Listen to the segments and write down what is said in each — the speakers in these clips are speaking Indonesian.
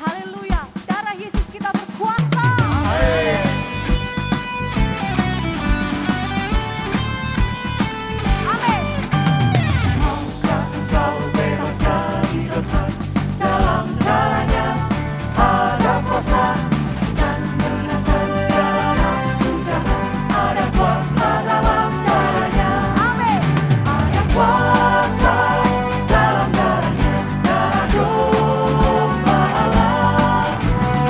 Haleluya, darah Yesus kita berkuasa. Amin. Maukah engkau bebas dari dosa? Dalam darahnya ada kuasa, dan menangkan segala nafsu jahat. Ada kuasa dalam darahnya. Amin. Ada kuasa dalam darahnya, darah domba Allah.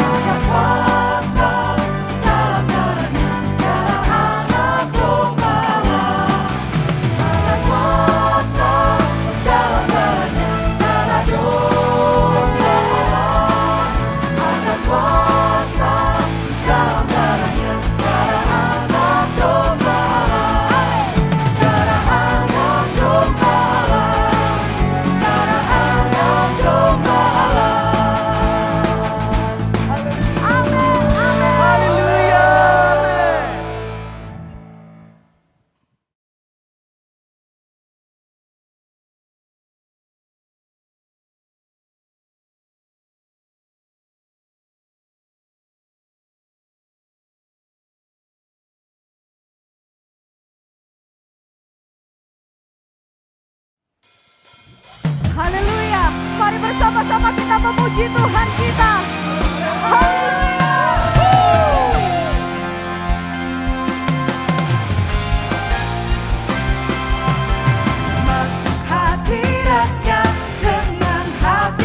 Ada kuasa dalam darahnya, darah anak domba Allah. Ada kuasa dalam darahnya, darah domba Allah. Ada kuasa dalam darahnya, darah anak domba Allah. Darah anak domba Allah. Darah anak domba Allah. Amin. Amin. Haleluya. Haleluya. Mari bersama-sama kita memuji Tuhan kita. Haleluya. Masuk hadiratnya dengan hati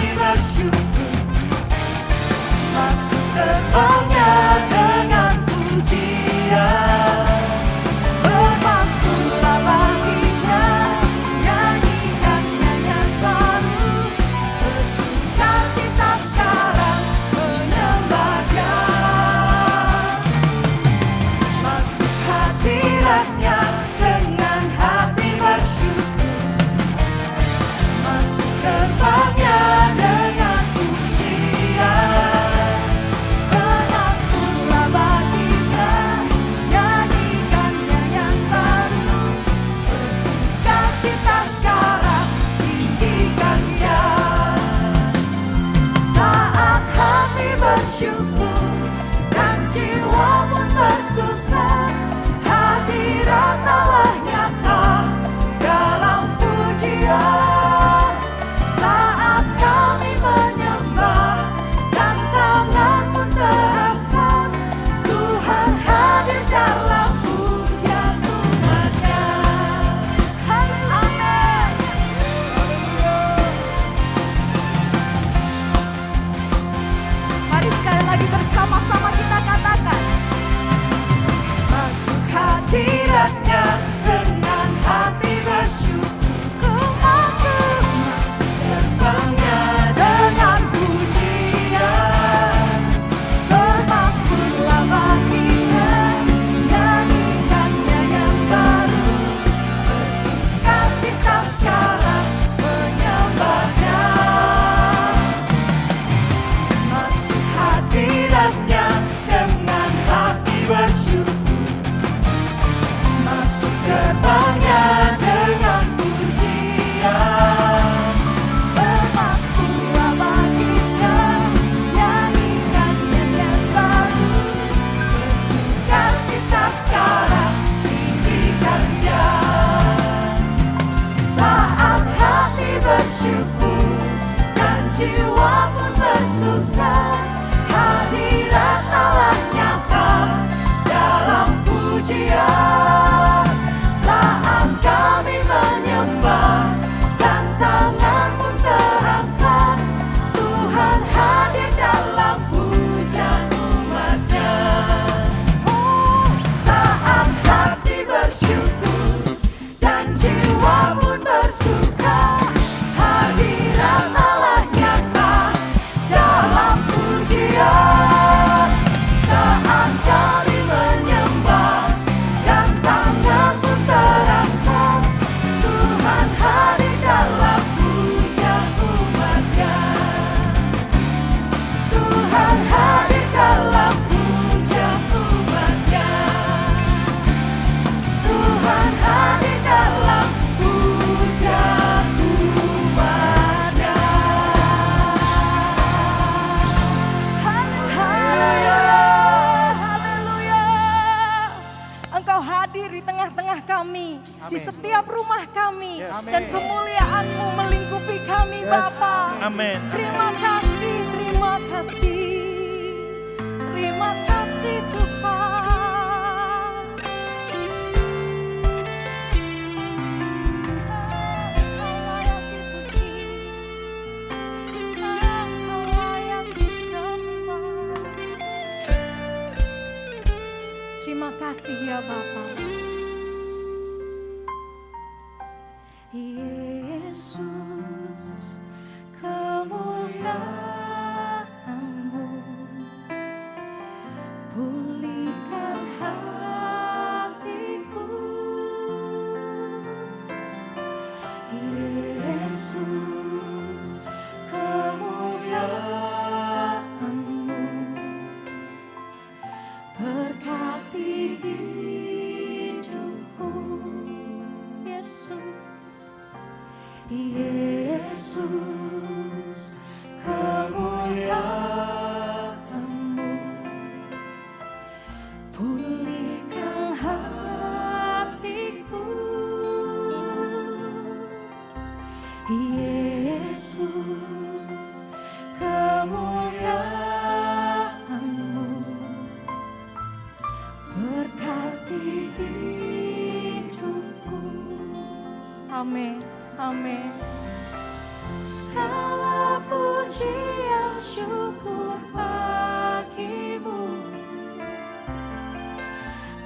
bersyukur dan jiwa pun bersuka. Hadirat Allah nyata dalam pujian saat kami menyembah dan tangan pun terangkat. Tuhan hadir dalam pujian umatnya. Saat hati bersyukur dan jiwa pun bersuka. Hadirat Allah nyata dalam pujian saat kami menyembah dan tangan pun terangkat. Tuhan hadir dalam pujian umatnya. Tuhan hadir dalam pujian umatnya. Tuhan hadir dalam pujian umatnya. Haleluya, haleluya. Engkau hadir di tengah-tengah kami, di setiap rumah kami, dan kemuliaan-Mu melingkupi kami, Bapa. Amin. Terima kasih, terima kasih, terima kasih Tuhan. Engkau layak dipuji, Engkau layak disembah. Terima kasih ya Bapa. Yesus, kemuliaan-Mu pulihkan hatiku. Yesus, kemuliaan-Mu berkati hidupku. Yesus, kemuliaan-Mu pulihkan hatiku. Yesus, kemuliaan-Mu berkati hidupku. Amin, amin. Segala pujian syukur bagimu.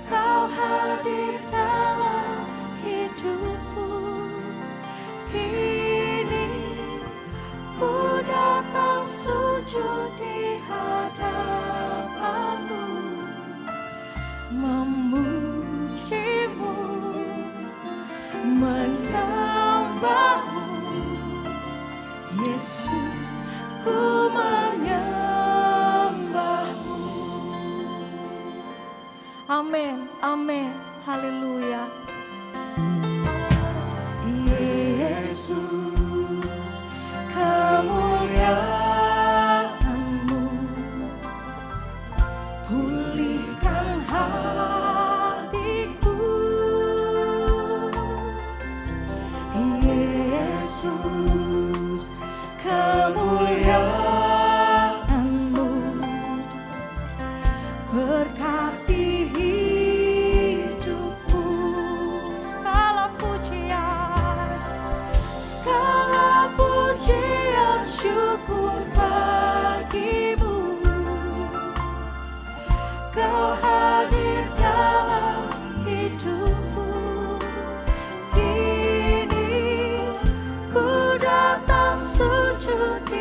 Kau hadir dalam hidupku. Kini ku datang sujud di hadapan-Mu, memuji-Mu, menyembah-Mu. Yesus, ku menyembah-Mu. Amin, amin, haleluya. Yesus, kemuliaan-Mu pulihkan hatiku. Yesus, kemuliaan-Mu berkati hidupku. Segala pujian syukur bagimu. Kau hadir dalam hidupku. Kini ku datang sujud di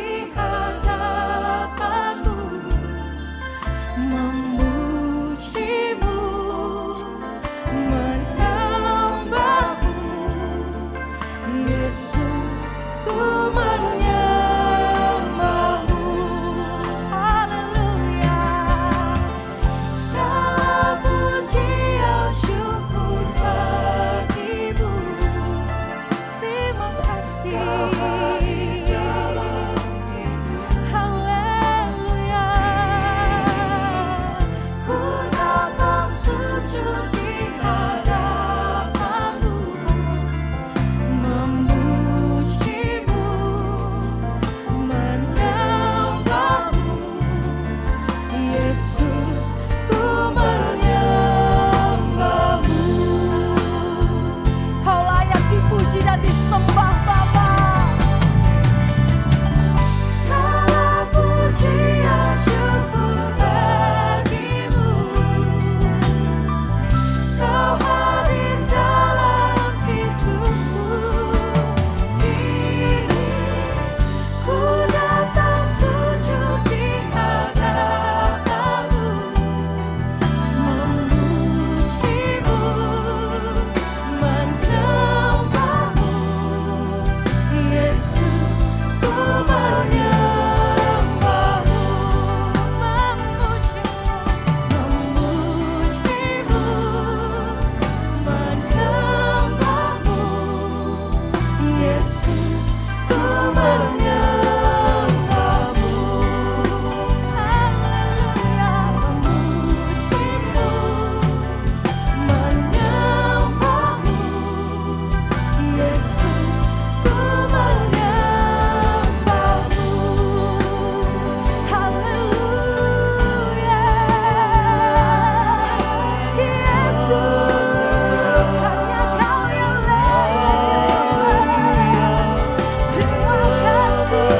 Yesus, ku menyembahmu. Haleluya, Memujimu, menyembahmu. Yesus, ku menyembahmu. haleluya. Yesus, hanya Kau yang layak. Terima kasih.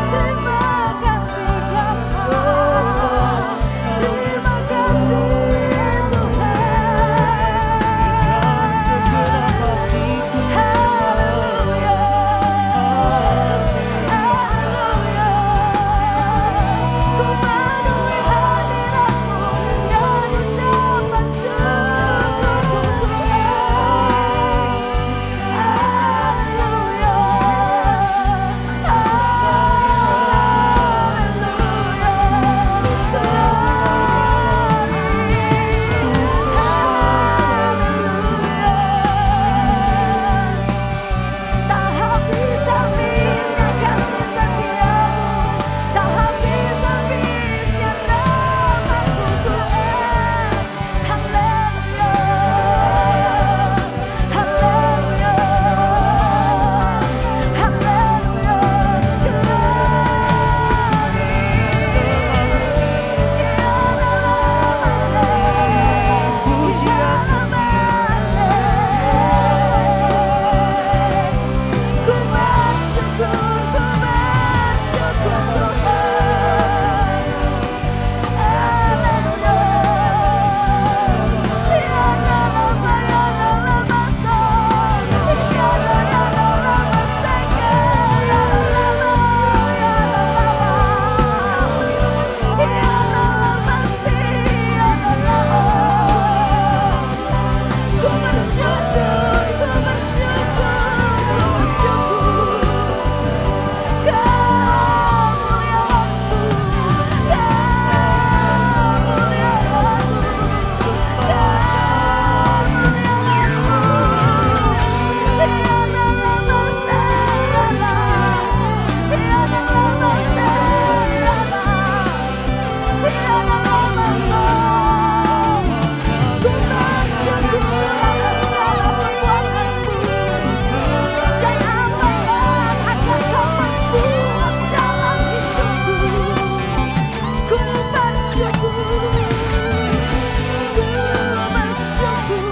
Terima kasih Bapa. Terima kasih Tuhan. Haleluya. Haleluya. Ku memenuhi hadirat-Mu dengan ucapan syukur Tuhan. Haleluya. Tak habis-habisnya kasih setiamu, tak habis-habisnya rahmat-Mu Tuhan. Haleluya, haleluya, haleluya, ku bersyukur Tuhan. Haleluya. Ya lama, ya lama, ya lama, seke, ya lama, ya lama, si, ya lama. Ku bersyukur, ku bersyukur, ku bersyukur. Kamu yang mampu, kamu yang bagus, kamu yang mampu. Ya lama sayana, ya lama sayana, ya lama sayana. Ku bersyukur atas segala perbuatan-Mu dan apa yang akan Kau perbuat dalam hidupku. Ku bersyukur, ku bersyukur,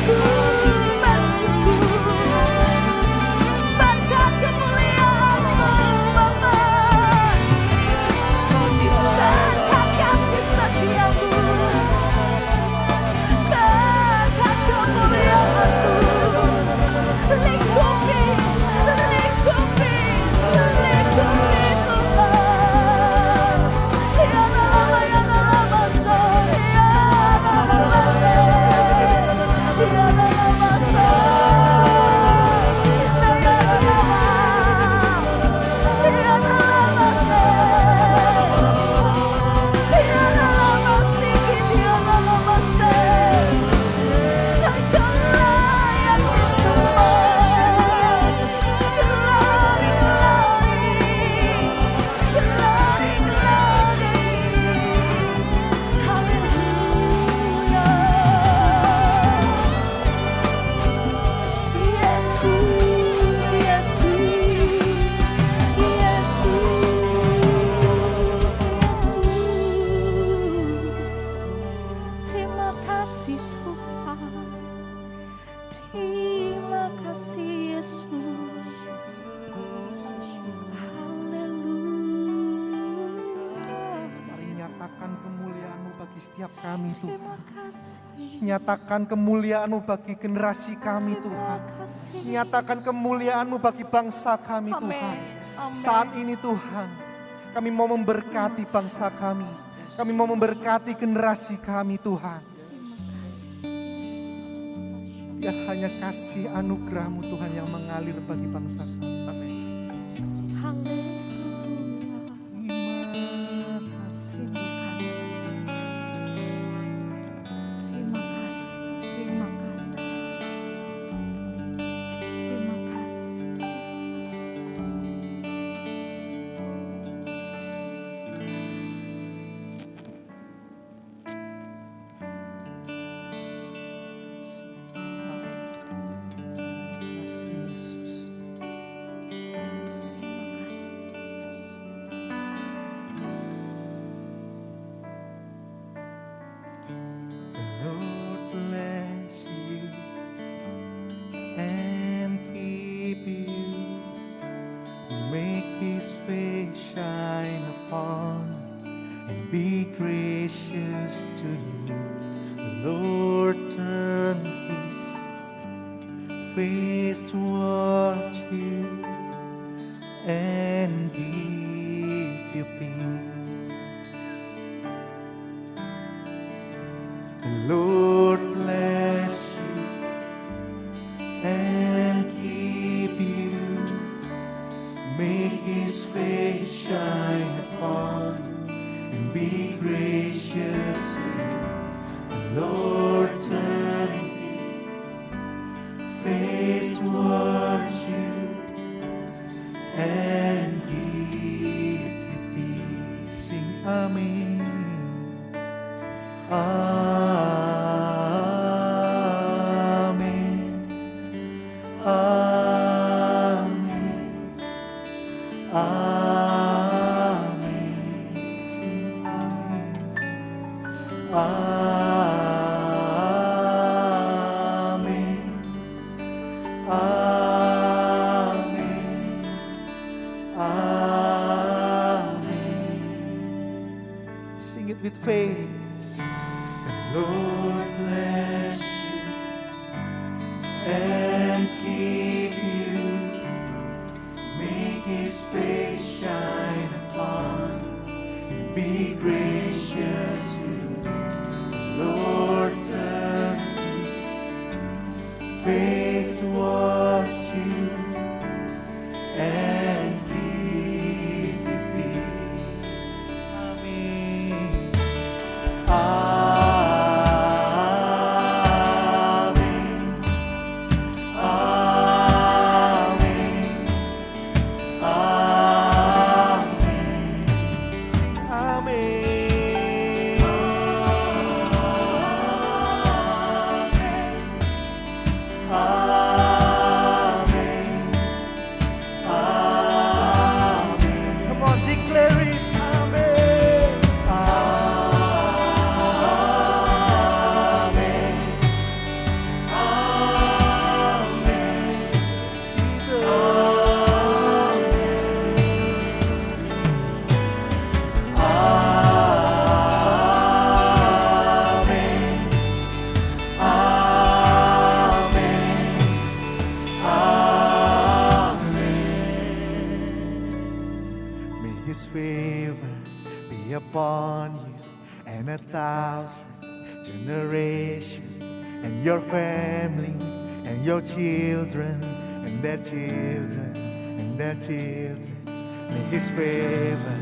ku bersyukur. Berkat kemuliaan-Mu Bapa, berkat kasih setia-Mu, berkat kemuliaan-Mu. Lingkupi, lingkupi, lingkupi Tuhan. Ya lama, ya lama, ya lama, ya lama, Terima kasih Tuhan. Terima kasih Yesus. Haleluya. Mari nyatakan kemuliaan-Mu bagi setiap kami Tuhan. Terima kasih. Nyatakan kemuliaan-Mu bagi generasi kami Tuhan. kasih. Nyatakan kemuliaan-Mu bagi bangsa kami Amin. Tuhan. Amin. Saat ini Tuhan, kami mau memberkati bangsa kami. Kami mau memberkati generasi kami Tuhan. Biar hanya kasih anugerah-Mu Tuhan yang mengalir bagi bangsa kami. Amin. Haleluya. Terima kasih. Terima kasih. Terima kasih. Terima kasih. face towards you and give you peace. The Lord bless you and keep you, make His face shine upon you and be gracious to you. The Lord turn face towards you and give you peace. Sing Amen. Amen. Amen. Amen. Sing Amen. Amen. Amen. Amen. Sing it with faith. The Lord bless you and keep you, make His face shine upon you and be gracious to you. The Lord turn His face towards you and give you peace. Amen. Amen. Amen. Amen. Sing Amen. Amen. Amen. Come on, declare it. Amen. Amen. Amen. Jesus. Amen. Amen. May His favor be upon you and 1,000 generations, and your family and your children and their children and their children. May His favor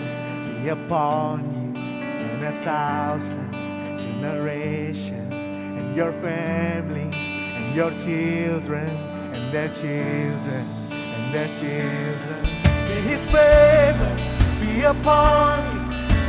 be upon you and 1,000 generations, and your family and your children and their children and their children. May His favor be upon you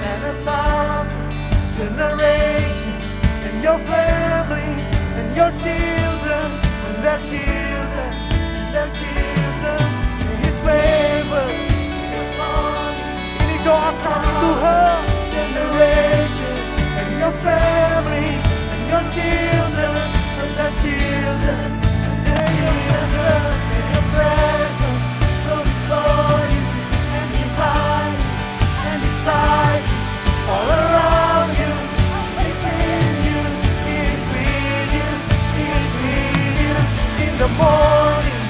and 1,000 generations, and your family and your children and their children and their children. May His favor be upon you. Ini doa kami Tuhan. Generation and your family and your children and their children. And your presence, your presence go before you and beside you and beside you, all around you, within you. He is with you, He is with you in the morning,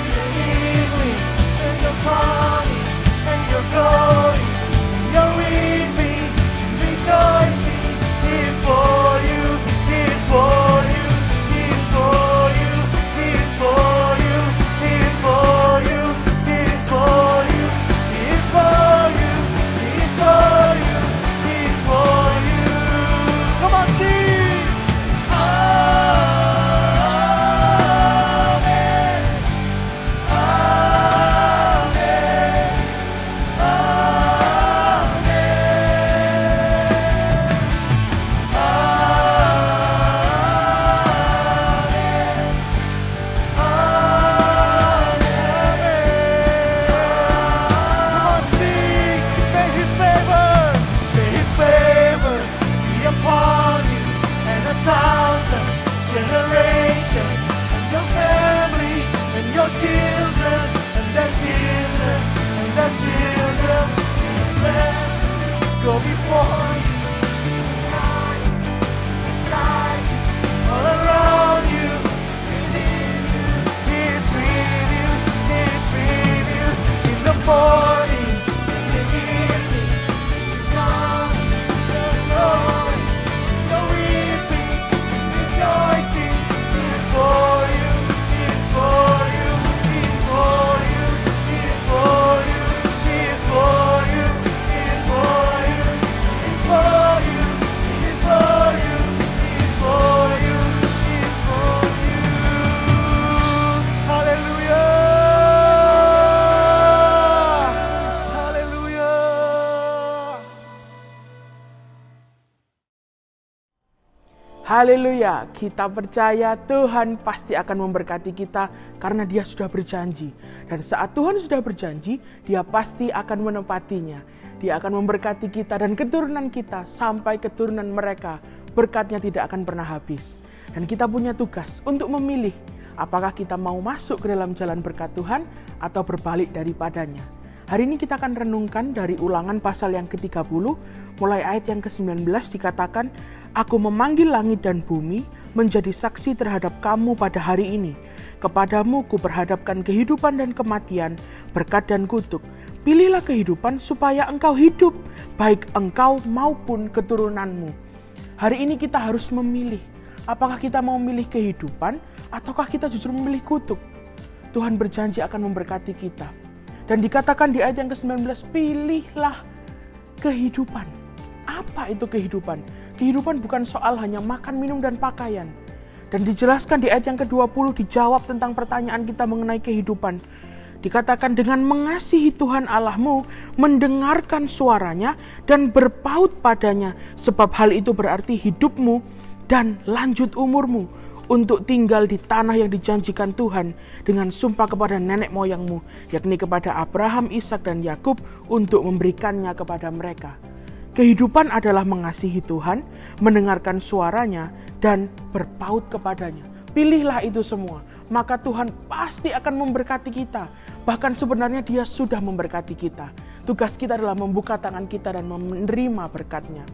in the evening, and you're coming and you're going, and you're weeping and rejoicing. He is for you, He is for you, He is for you, He is for you, He is for you, He is for you, He is for you, He is for you, He is for you. Come on, sing. Amen. Amen. Generations and your family and your children and their children and their children. Go before you, behind you, beside you, all around you, within you. He Haleluya, kita percaya Tuhan pasti akan memberkati kita karena Dia sudah berjanji. Dan saat Tuhan sudah berjanji, Dia pasti akan menepatinya. Dia akan memberkati kita dan keturunan kita sampai keturunan mereka. Berkatnya tidak akan pernah habis. Dan kita punya tugas untuk memilih apakah kita mau masuk ke dalam jalan berkat Tuhan atau berbalik daripadanya. Hari ini kita akan renungkan dari Ulangan pasal yang ke-30, mulai ayat yang ke-19 dikatakan, Aku memanggil langit dan bumi menjadi saksi terhadap kamu pada hari ini. Kepadamu kuperhadapkan kehidupan dan kematian, berkat dan kutuk. Pilihlah kehidupan supaya engkau hidup, baik engkau maupun keturunanmu. Hari ini kita harus memilih, apakah kita mau memilih kehidupan ataukah kita justru memilih kutuk. Tuhan berjanji akan memberkati kita. Dan dikatakan di ayat yang ke-19, pilihlah kehidupan. Apa itu kehidupan? Kehidupan bukan soal hanya makan, minum, dan pakaian. Dan dijelaskan di ayat yang ke-20 dijawab tentang pertanyaan kita mengenai kehidupan. Dikatakan dengan mengasihi Tuhan Allahmu, mendengarkan suaranya, dan berpaut padanya. Sebab hal itu berarti hidupmu dan lanjut umurmu untuk tinggal di tanah yang dijanjikan Tuhan dengan sumpah kepada nenek moyangmu, yakni kepada Abraham, Ishak, dan Yakub untuk memberikannya kepada mereka. Kehidupan adalah mengasihi Tuhan, mendengarkan suaranya, dan berpaut kepadanya. Pilihlah itu semua, maka Tuhan pasti akan memberkati kita. Bahkan sebenarnya Dia sudah memberkati kita. Tugas kita adalah membuka tangan kita dan menerima berkat-Nya.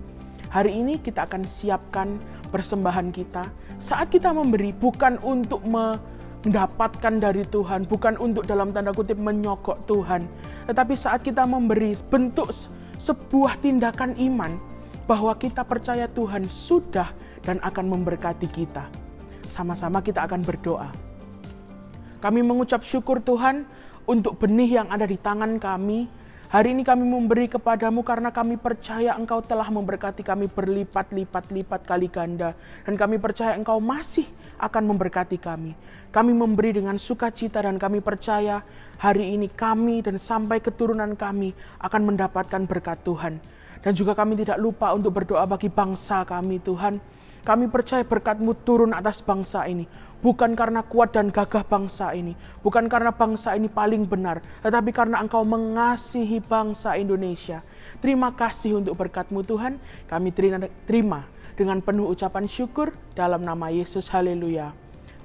Hari ini kita akan siapkan persembahan kita. Saat kita memberi bukan untuk mendapatkan dari Tuhan, bukan untuk dalam tanda kutip menyogok Tuhan. Tetapi saat kita memberi bentuk sebuah tindakan iman bahwa kita percaya Tuhan sudah dan akan memberkati kita. Sama-sama kita akan berdoa. Kami mengucap syukur Tuhan untuk benih yang ada di tangan kami. Hari ini kami memberi kepadamu karena kami percaya Engkau telah memberkati kami berlipat-lipat kali ganda. Dan kami percaya Engkau masih akan memberkati kami. Kami memberi dengan sukacita dan kami percaya hari ini kami dan sampai keturunan kami akan mendapatkan berkat Tuhan. Dan juga kami tidak lupa untuk berdoa bagi bangsa kami Tuhan. Kami percaya berkat-Mu turun atas bangsa ini. Bukan karena kuat dan gagah bangsa ini. Bukan karena bangsa ini paling benar. Tetapi karena Engkau mengasihi bangsa Indonesia. Terima kasih untuk berkat-Mu Tuhan. Kami terima dengan penuh ucapan syukur dalam nama Yesus. Haleluya.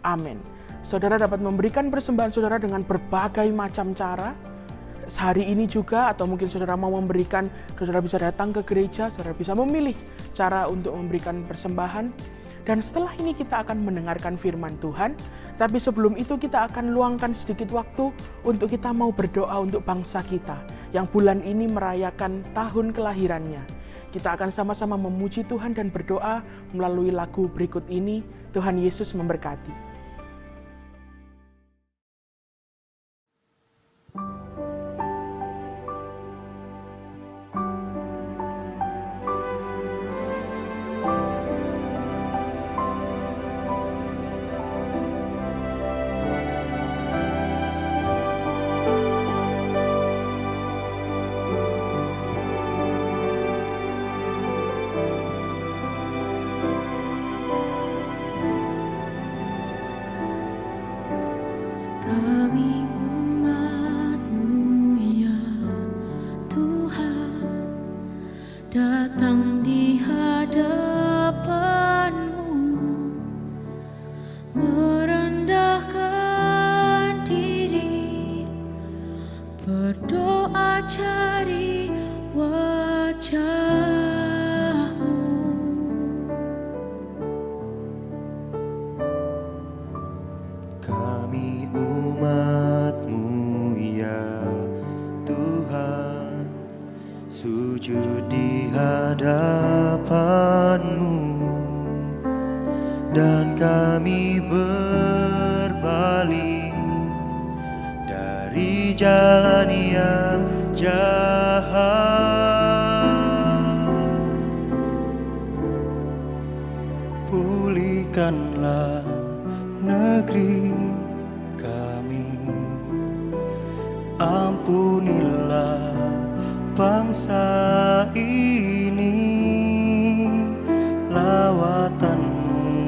Amin. Saudara dapat memberikan persembahan saudara dengan berbagai macam cara. Sehari ini juga atau mungkin saudara mau memberikan, saudara bisa datang ke gereja, saudara bisa memilih cara untuk memberikan persembahan. Dan setelah ini kita akan mendengarkan firman Tuhan. Tapi sebelum itu kita akan luangkan sedikit waktu untuk kita mau berdoa untuk bangsa kita yang bulan ini merayakan tahun kelahirannya. Kita akan sama-sama memuji Tuhan dan berdoa melalui lagu berikut ini. Tuhan Yesus memberkati. Kami umat-Mu ya Tuhan, datang di hadapan-Mu, merendahkan diri, berdoa cari wajah-Mu. Kami umat-Mu ya Tuhan, sujud di hadapan-Mu, dan kami berbalik dari jalan yang jahat. Pulihkanlah negeri kami, ampunilah bangsa ini. Lawatan-Mu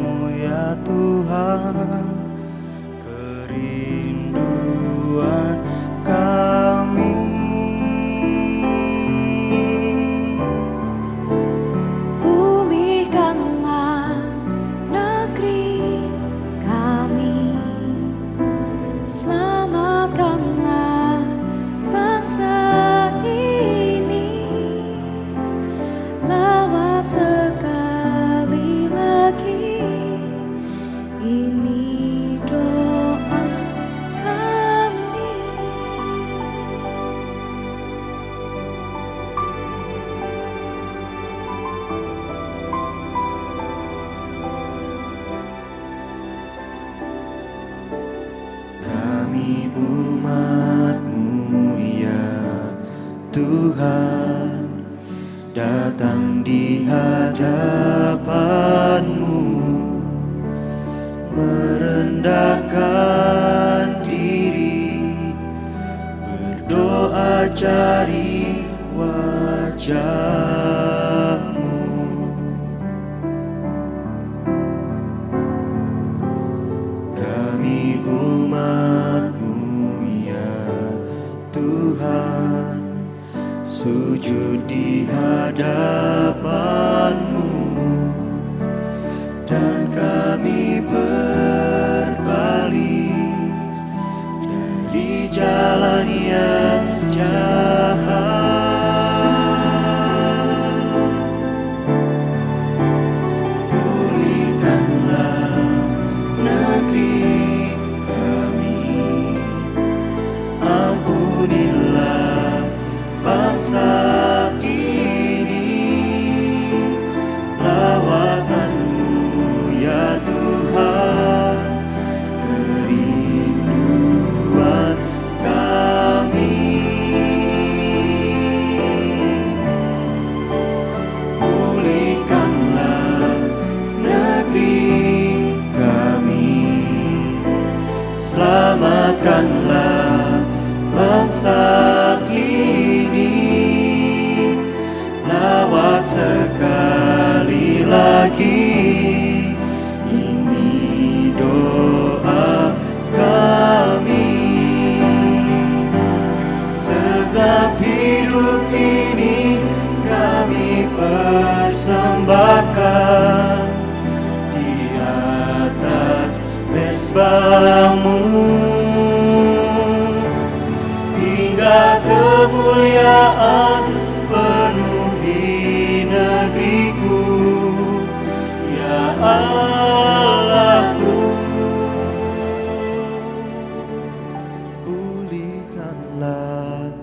Kami umat-Mu ya Tuhan, datang di hadapan-Mu, merendahkan diri, berdoa cari wajah-Mu. Kami umat-Mu ya Tuhan, sujud di hadapan-Mu, dan kami berbalik dari jalan yang jahat. Pulihkanlah negeri kami, ampunilah bangsa ini. Lawatan-Mu ya Tuhan, kerinduan kami. Pulihkanlah negeri kami, selamatkanlah bangsa ini. Lawat sekali lagi, ini doa kami. Segenap hidup ini kami persembahkan di atas mezbah-Mu, hingga kemuliaan penuhi negeriku, ya Allahku. Pulihkanlah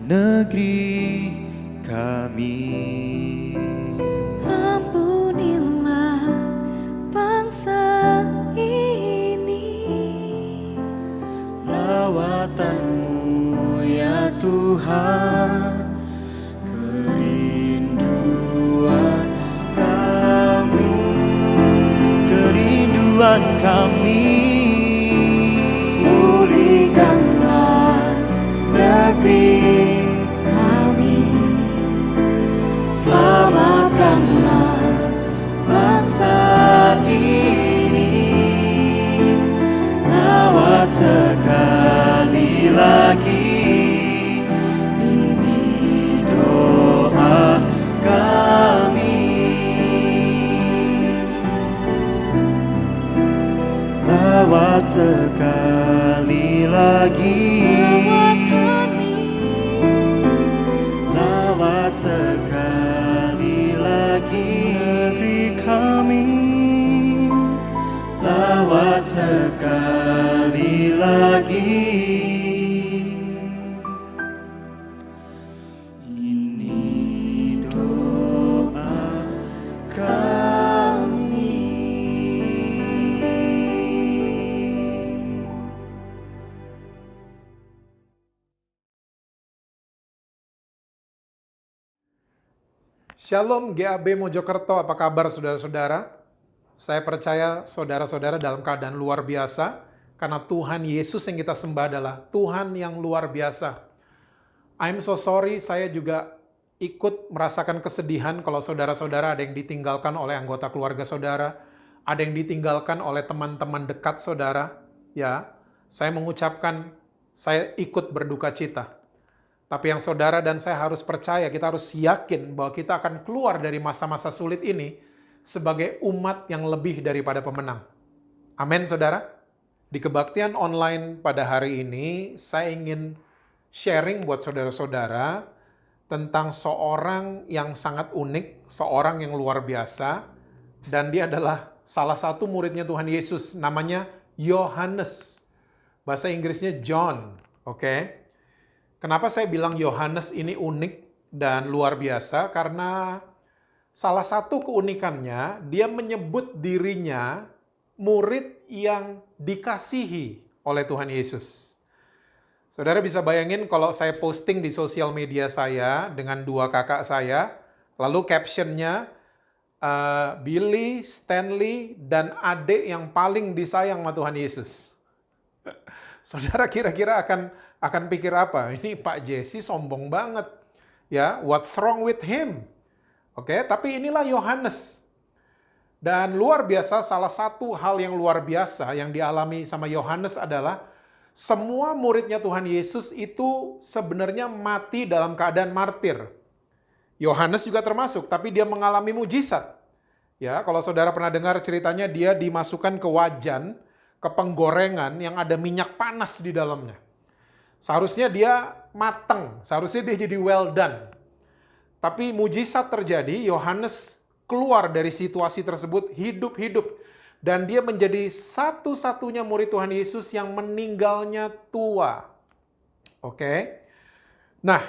negeri kami. Ampunilah bangsa ini. Lawatan-Mu ya Tuhan, kerinduan kami, kerinduan kami. Pulihkanlah negeri kami, selamatkanlah bangsa ini. Lawat sekali lagi, ini doa kami. Lawat sekali lagi, lawat sekali lagi negeri kami. Lawat sekali lagi, ini doa kami. Shalom GAB Mojokerto, apa kabar saudara-saudara? Saya percaya saudara-saudara dalam keadaan luar biasa, karena Tuhan Yesus yang kita sembah adalah Tuhan yang luar biasa. I'm so sorry, saya juga ikut merasakan kesedihan kalau saudara-saudara ada yang ditinggalkan oleh anggota keluarga saudara, ada yang ditinggalkan oleh teman-teman dekat saudara. Ya, saya mengucapkan, saya ikut berduka cita. Tapi yang saudara dan saya harus percaya, kita harus yakin bahwa kita akan keluar dari masa-masa sulit ini sebagai umat yang lebih daripada pemenang. Amin, saudara. Di kebaktian online pada hari ini, saya ingin sharing buat saudara-saudara tentang seorang yang sangat unik, seorang yang luar biasa, dan dia adalah salah satu muridnya Tuhan Yesus, namanya Yohanes. Bahasa Inggrisnya John, oke? Kenapa saya bilang Yohanes ini unik dan luar biasa? Karena salah satu keunikannya, dia menyebut dirinya murid yang dikasihi oleh Tuhan Yesus. Saudara bisa bayangin kalau saya posting di sosial media saya dengan dua kakak saya, lalu captionnya, Billy, Stanley, dan adik yang paling disayang sama Tuhan Yesus. Saudara kira-kira akan pikir apa? Ini Pak Jesse sombong banget. Ya, what's wrong with him? Oke, tapi inilah Yohanes. Dan luar biasa, salah satu hal yang luar biasa yang dialami sama Yohanes adalah semua muridnya Tuhan Yesus itu sebenarnya mati dalam keadaan martir. Yohanes juga termasuk, tapi dia mengalami mujizat. Ya, kalau saudara pernah dengar ceritanya, dia dimasukkan ke wajan, ke penggorengan yang ada minyak panas di dalamnya. Seharusnya dia matang, seharusnya dia jadi well done. Tapi mujizat terjadi, Yohanes keluar dari situasi tersebut hidup-hidup. Dan dia menjadi satu-satunya murid Tuhan Yesus yang meninggalnya tua. Oke. Nah,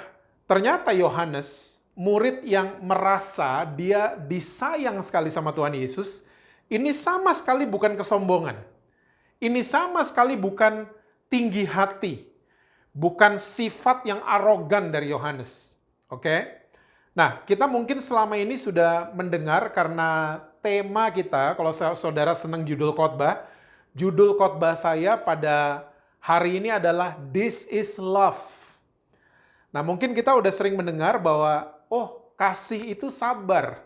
ternyata Yohanes, murid yang merasa dia disayang sekali sama Tuhan Yesus, ini sama sekali bukan kesombongan. Ini sama sekali bukan tinggi hati. Bukan sifat yang arogan dari Yohanes. Oke. Nah, kita mungkin selama ini sudah mendengar karena tema kita, kalau saudara senang judul khotbah saya pada hari ini adalah This is Love. Nah, mungkin kita udah sering mendengar bahwa, kasih itu sabar.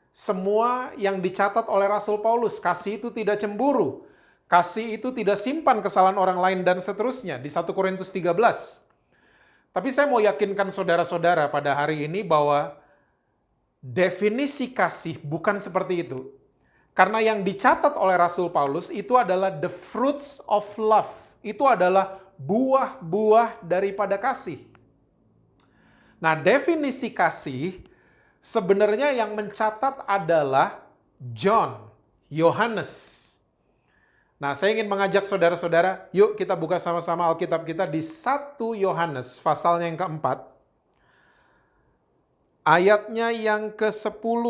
Semua yang dicatat oleh Rasul Paulus, kasih itu tidak cemburu. Kasih itu tidak simpan kesalahan orang lain dan seterusnya di 1 Korintus 13. Tapi saya mau yakinkan saudara-saudara pada hari ini bahwa definisi kasih bukan seperti itu. Karena yang dicatat oleh Rasul Paulus itu adalah the fruits of love. Itu adalah buah-buah daripada kasih. Nah, definisi kasih sebenarnya yang mencatat adalah Yohanes. Nah, saya ingin mengajak saudara-saudara, yuk kita buka sama-sama Alkitab kita di 1 Yohanes, pasalnya yang keempat. Ayatnya yang ke-10.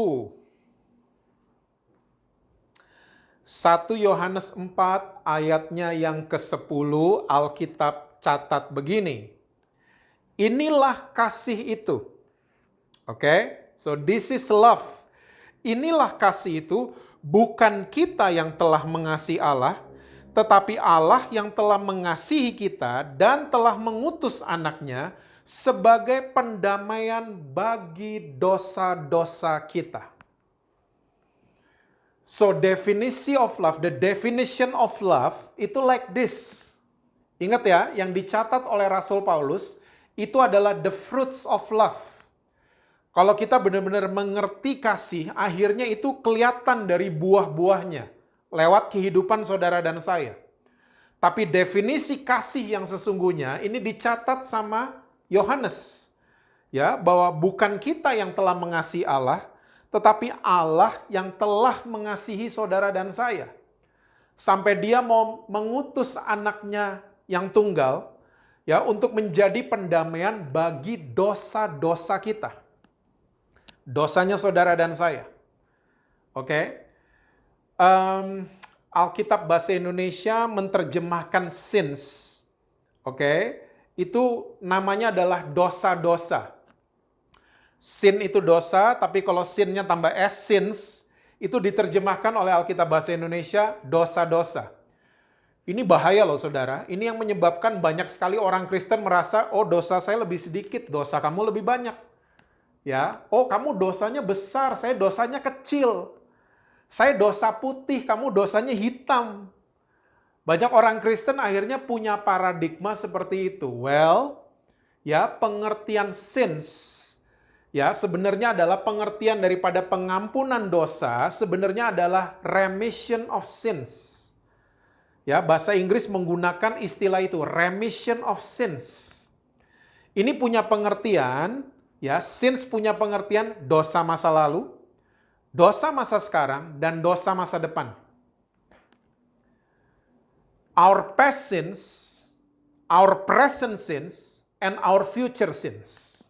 1 Yohanes 4 ayatnya yang ke-10, Alkitab catat begini. Inilah kasih itu. Oke? So this is love. Inilah kasih itu, bukan kita yang telah mengasihi Allah, tetapi Allah yang telah mengasihi kita dan telah mengutus anaknya sebagai pendamaian bagi dosa-dosa kita. So definisi of love, the definition of love itu like this. Ingat ya, yang dicatat oleh Rasul Paulus itu adalah the fruits of love. Kalau kita benar-benar mengerti kasih, akhirnya itu kelihatan dari buah-buahnya lewat kehidupan saudara dan saya. Tapi definisi kasih yang sesungguhnya ini dicatat sama Yohanes. Ya, bahwa bukan kita yang telah mengasihi Allah, tetapi Allah yang telah mengasihi saudara dan saya. Sampai dia mau mengutus anaknya yang tunggal ya untuk menjadi pendamaian bagi dosa-dosa kita. Dosanya saudara dan saya. Oke. Alkitab bahasa Indonesia menerjemahkan sins. Oke. Itu namanya adalah dosa-dosa. Sin itu dosa, tapi kalau sinnya tambah S, sins, itu diterjemahkan oleh Alkitab bahasa Indonesia dosa-dosa. Ini bahaya loh saudara. Ini yang menyebabkan banyak sekali orang Kristen merasa, oh dosa saya lebih sedikit, dosa kamu lebih banyak. Ya, oh kamu dosanya besar, saya dosanya kecil. Saya dosa putih, kamu dosanya hitam. Banyak orang Kristen akhirnya punya paradigma seperti itu. Well, ya pengertian sins, ya sebenarnya adalah pengertian daripada pengampunan dosa, sebenarnya adalah remission of sins. Ya, bahasa Inggris menggunakan istilah itu, remission of sins. Ini punya pengertian, ya, sins punya pengertian dosa masa lalu, dosa masa sekarang, dan dosa masa depan. Our past sins, our present sins, and our future sins.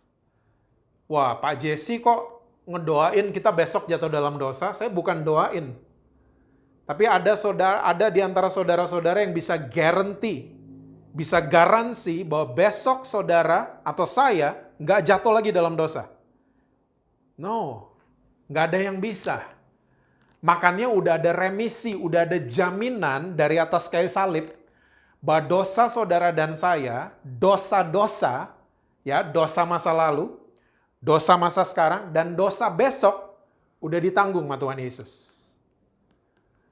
Wah, Pak Jesse kok ngedoain kita besok jatuh dalam dosa? Saya bukan doain. Tapi ada di antara saudara-saudara yang bisa guarantee bisa garansi bahwa besok saudara atau saya nggak jatuh lagi dalam dosa. No, nggak ada yang bisa. Makanya udah ada remisi, udah ada jaminan dari atas kayu salib bahwa dosa saudara dan saya, dosa-dosa, ya, dosa masa lalu, dosa masa sekarang, dan dosa besok udah ditanggung sama Tuhan Yesus.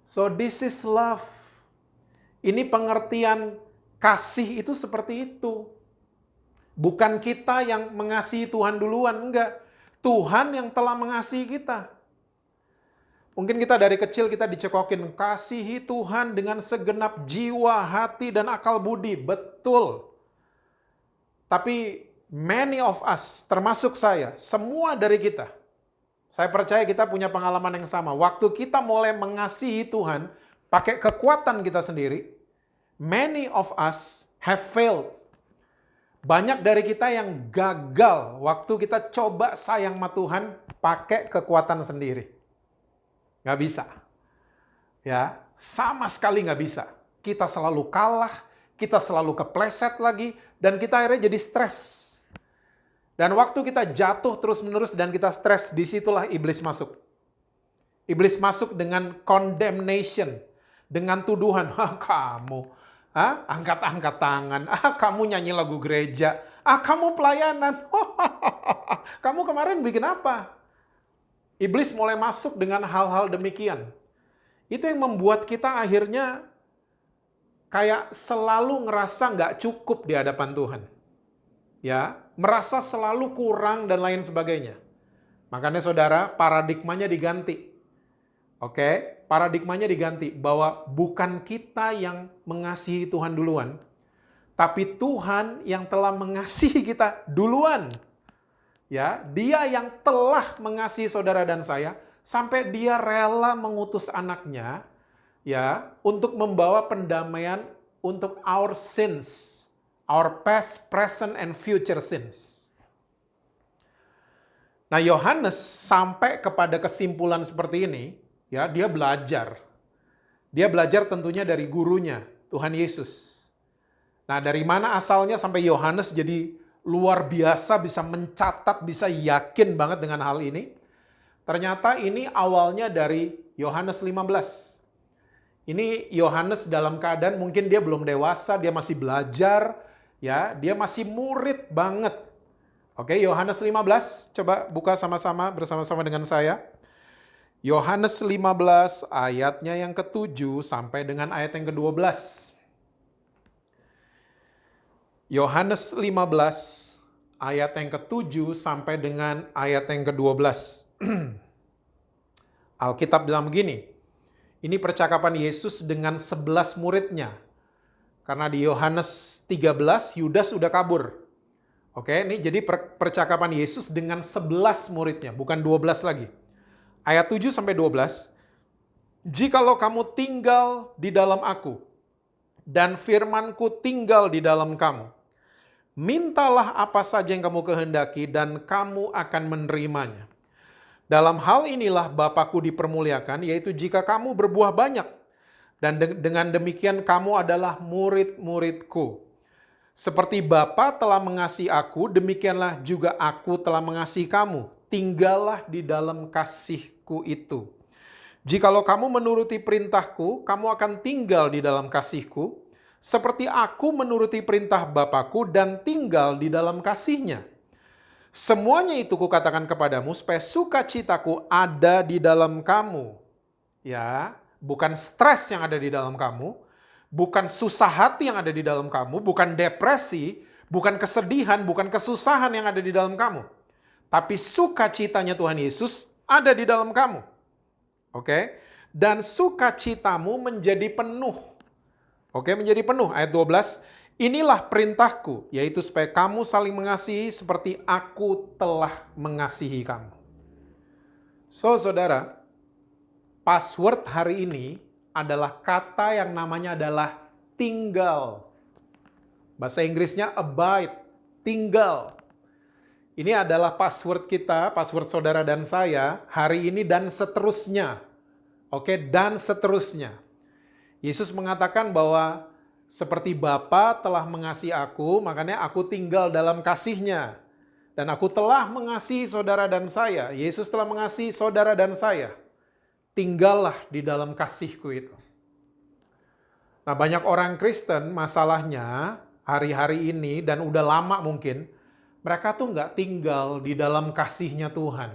So this is love. Ini pengertian kasih itu seperti itu. Bukan kita yang mengasihi Tuhan duluan, enggak. Tuhan yang telah mengasihi kita. Mungkin kita dari kecil kita dicekokin, kasihi Tuhan dengan segenap jiwa, hati, dan akal budi. Betul. Tapi many of us, termasuk saya, semua dari kita, saya percaya kita punya pengalaman yang sama. Waktu kita mulai mengasihi Tuhan, pakai kekuatan kita sendiri, many of us have failed. Banyak dari kita yang gagal waktu kita coba sayang sama Tuhan pakai kekuatan sendiri. Nggak bisa. Ya, sama sekali nggak bisa. Kita selalu kalah, kita selalu kepleset lagi, dan kita akhirnya jadi stres. Dan waktu kita jatuh terus-menerus dan kita stres, disitulah iblis masuk. Iblis masuk dengan condemnation, dengan tuduhan, kamu angkat-angkat tangan, kamu nyanyi lagu gereja, kamu pelayanan, kamu kemarin bikin apa? Iblis mulai masuk dengan hal-hal demikian. Itu yang membuat kita akhirnya kayak selalu ngerasa nggak cukup di hadapan Tuhan. Ya, merasa selalu kurang dan lain sebagainya. Makanya saudara, paradigmanya diganti. Oke, paradigmanya diganti bahwa bukan kita yang mengasihi Tuhan duluan, tapi Tuhan yang telah mengasihi kita duluan. Ya, Dia yang telah mengasihi saudara dan saya sampai Dia rela mengutus anaknya ya untuk membawa pendamaian untuk our sins, our past, present, and future sins. Nah, Yohanes sampai kepada kesimpulan seperti ini. Ya, dia belajar. Dia belajar tentunya dari gurunya, Tuhan Yesus. Nah, dari mana asalnya sampai Yohanes jadi luar biasa, bisa mencatat, bisa yakin banget dengan hal ini? Ternyata ini awalnya dari Yohanes 15. Ini Yohanes dalam keadaan mungkin dia belum dewasa, dia masih belajar, ya, dia masih murid banget. Oke, Yohanes 15, coba buka sama-sama bersama-sama dengan saya. Yohanes 15 ayatnya yang ke-7 sampai dengan ayat yang ke-12. Yohanes 15 ayat yang ke-7 sampai dengan ayat yang ke-12. Alkitab bilang begini, ini percakapan Yesus dengan 11 muridnya. Karena di Yohanes 13 Yudas udah kabur. Oke, ini jadi percakapan Yesus dengan 11 muridnya, bukan 12 lagi. Ayat 7 sampai 12, jikalau kamu tinggal di dalam aku, dan firman-Ku tinggal di dalam kamu, mintalah apa saja yang kamu kehendaki, dan kamu akan menerimanya. Dalam hal inilah Bapa-Ku dipermuliakan, yaitu jika kamu berbuah banyak, dan dengan demikian kamu adalah murid-murid-Ku. Seperti Bapa telah mengasihi aku, demikianlah juga aku telah mengasihi kamu. Tinggallah di dalam kasih-Ku itu. Jikalau kamu menuruti perintah-Ku, kamu akan tinggal di dalam kasih-Ku, seperti aku menuruti perintah Bapa-Ku dan tinggal di dalam kasih-Nya. Semuanya itu Kukatakan kepadamu, supaya sukacita-Ku ada di dalam kamu. Ya, bukan stres yang ada di dalam kamu, bukan susah hati yang ada di dalam kamu, bukan depresi, bukan kesedihan, bukan kesusahan yang ada di dalam kamu. Tapi sukacitanya Tuhan Yesus ada di dalam kamu. Oke? Dan sukacitamu menjadi penuh. Oke, menjadi penuh. Ayat 12, inilah perintahku, yaitu supaya kamu saling mengasihi seperti aku telah mengasihi kamu. So, saudara, password hari ini adalah kata yang namanya adalah tinggal. Bahasa Inggrisnya abide, tinggal. Ini adalah password kita, password saudara dan saya, hari ini dan seterusnya. Oke, dan seterusnya. Yesus mengatakan bahwa Seperti Bapa telah mengasihi aku, makanya aku tinggal dalam kasih-Nya. Dan aku telah mengasihi saudara dan saya. Yesus telah mengasihi saudara dan saya. Tinggallah di dalam kasih-Ku itu. Nah, banyak orang Kristen masalahnya hari-hari ini dan udah lama mungkin, mereka tuh nggak tinggal di dalam kasih-Nya Tuhan.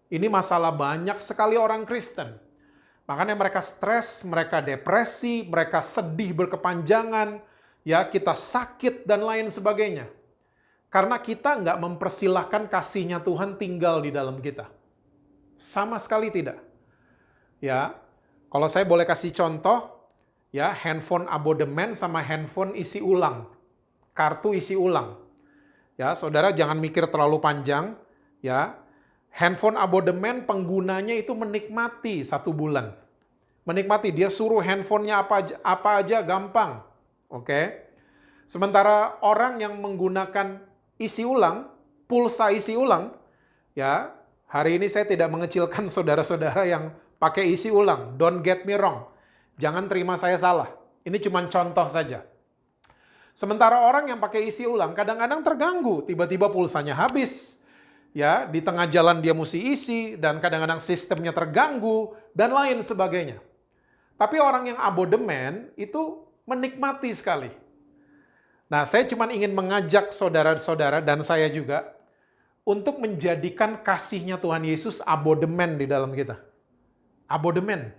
Ini masalah banyak sekali orang Kristen. Makanya mereka stres, mereka depresi, mereka sedih berkepanjangan, ya kita sakit dan lain sebagainya. Karena kita nggak mempersilahkan kasih-Nya Tuhan tinggal di dalam kita. Sama sekali tidak. Ya, kalau saya boleh kasih contoh, ya handphone abodemen sama handphone isi ulang, kartu isi ulang. Ya, saudara jangan mikir terlalu panjang, ya. Handphone abodemen penggunanya itu menikmati 1 bulan. Menikmati, dia suruh handphonenya apa aja gampang. Oke. Sementara orang yang menggunakan isi ulang, pulsa isi ulang, ya, hari ini saya tidak mengecilkan saudara-saudara yang pakai isi ulang. Don't get me wrong. Jangan terima saya salah. Ini cuma contoh saja. Sementara orang yang pakai isi ulang kadang-kadang terganggu, tiba-tiba pulsanya habis. Ya, di tengah jalan dia mesti isi dan kadang-kadang sistemnya terganggu dan lain sebagainya. Tapi orang yang abodemen itu menikmati sekali. Nah, saya cuma ingin mengajak saudara-saudara dan saya juga untuk menjadikan kasih-Nya Tuhan Yesus abodemen di dalam kita. Abodemen.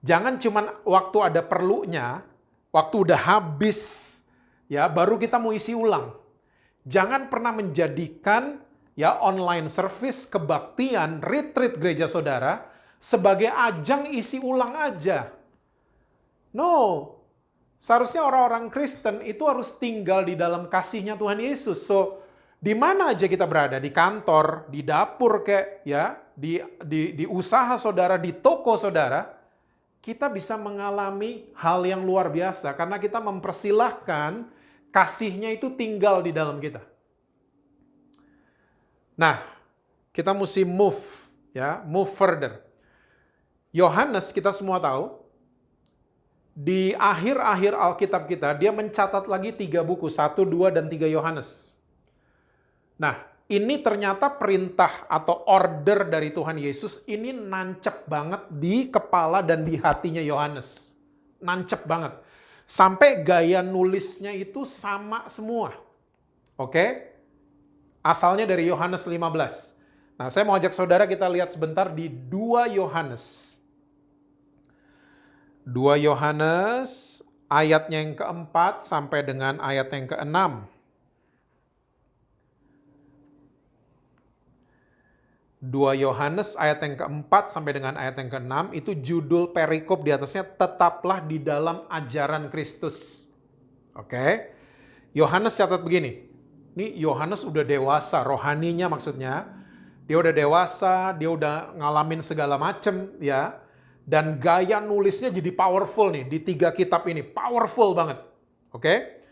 Jangan cuma waktu ada perlunya, waktu udah habis, ya baru kita mau isi ulang. Jangan pernah menjadikan ya online service, kebaktian, retreat gereja saudara sebagai ajang isi ulang aja. No, seharusnya orang-orang Kristen itu harus tinggal di dalam kasih-Nya Tuhan Yesus. So, di mana aja kita berada, di kantor, di dapur kayak ya, di usaha saudara, di toko saudara, kita bisa mengalami hal yang luar biasa karena kita mempersilahkan kasih-Nya itu tinggal di dalam kita. Nah, kita mesti move further. Yohanes kita semua tahu, di akhir-akhir Alkitab kita, dia mencatat lagi 3 buku, 1, 2, dan 3 Yohanes. Nah, ini ternyata perintah atau order dari Tuhan Yesus, ini nancep banget di kepala dan di hatinya Yohanes. Nancep banget. Sampai gaya nulisnya itu sama semua. Oke? Asalnya dari Yohanes 15. Nah, saya mau ajak saudara kita lihat sebentar di 2 Yohanes. 2 Yohanes ayatnya yang keempat sampai dengan ayat yang keenam. 2 Yohanes ayat yang keempat sampai dengan ayat yang keenam itu judul perikop di atasnya tetaplah di dalam ajaran Kristus. Oke. Yohanes catat begini. Ini Yohanes udah dewasa, rohaninya maksudnya. Dia udah dewasa, dia udah ngalamin segala macem ya. Dan gaya nulisnya jadi powerful nih di 3 kitab ini. Powerful banget. Oke?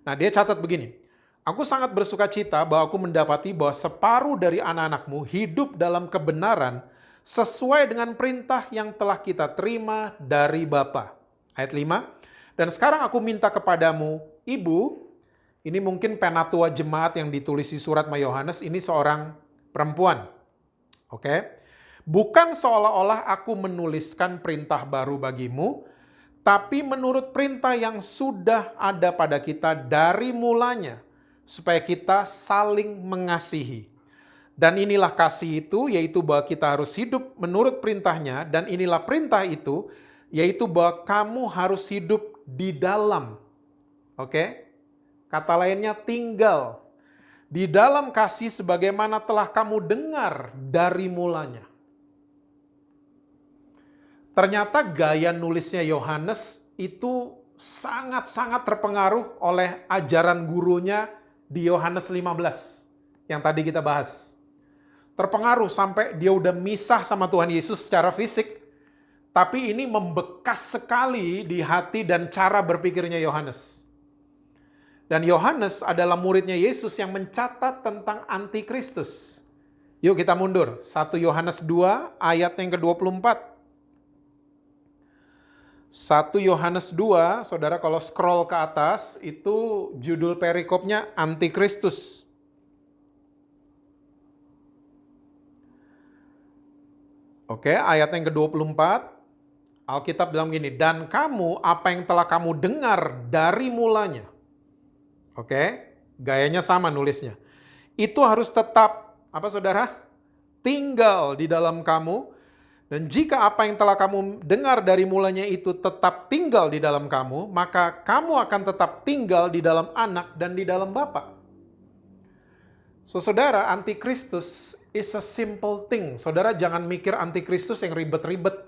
Nah, dia catat begini. Aku sangat bersuka cita bahwa aku mendapati bahwa separuh dari anak-anakmu hidup dalam kebenaran sesuai dengan perintah yang telah kita terima dari Bapa. Ayat 5. Dan sekarang aku minta kepadamu, Ibu, ini mungkin penatua jemaat yang ditulis di surat Yohanes, ini seorang perempuan. Oke? Bukan seolah-olah aku menuliskan perintah baru bagimu, tapi menurut perintah yang sudah ada pada kita dari mulanya, supaya kita saling mengasihi. Dan inilah kasih itu, yaitu bahwa kita harus hidup menurut perintahnya, dan inilah perintah itu, yaitu bahwa kamu harus hidup di dalam. Oke? Kata lainnya tinggal di dalam kasih sebagaimana telah kamu dengar dari mulanya. Ternyata gaya nulisnya Yohanes itu sangat-sangat terpengaruh oleh ajaran gurunya di Yohanes 15 yang tadi kita bahas. Terpengaruh sampai dia udah misah sama Tuhan Yesus secara fisik, tapi ini membekas sekali di hati dan cara berpikirnya Yohanes. Dan Yohanes adalah muridnya Yesus yang mencatat tentang antikristus. Yuk kita mundur. 1 Yohanes 2 ayat yang ke-24. 1 1 Yohanes 2, saudara kalau scroll ke atas, itu judul perikopnya Antikristus. Oke, ayat yang ke-24, Alkitab bilang gini, dan kamu, apa yang telah kamu dengar dari mulanya. Oke, gayanya sama nulisnya. Itu harus tetap, apa saudara? Tinggal di dalam kamu. Dan jika apa yang telah kamu dengar dari mulanya itu tetap tinggal di dalam kamu, maka kamu akan tetap tinggal di dalam Anak dan di dalam Bapa. So, saudara, antikristus is a simple thing. Saudara jangan mikir antikristus yang ribet-ribet,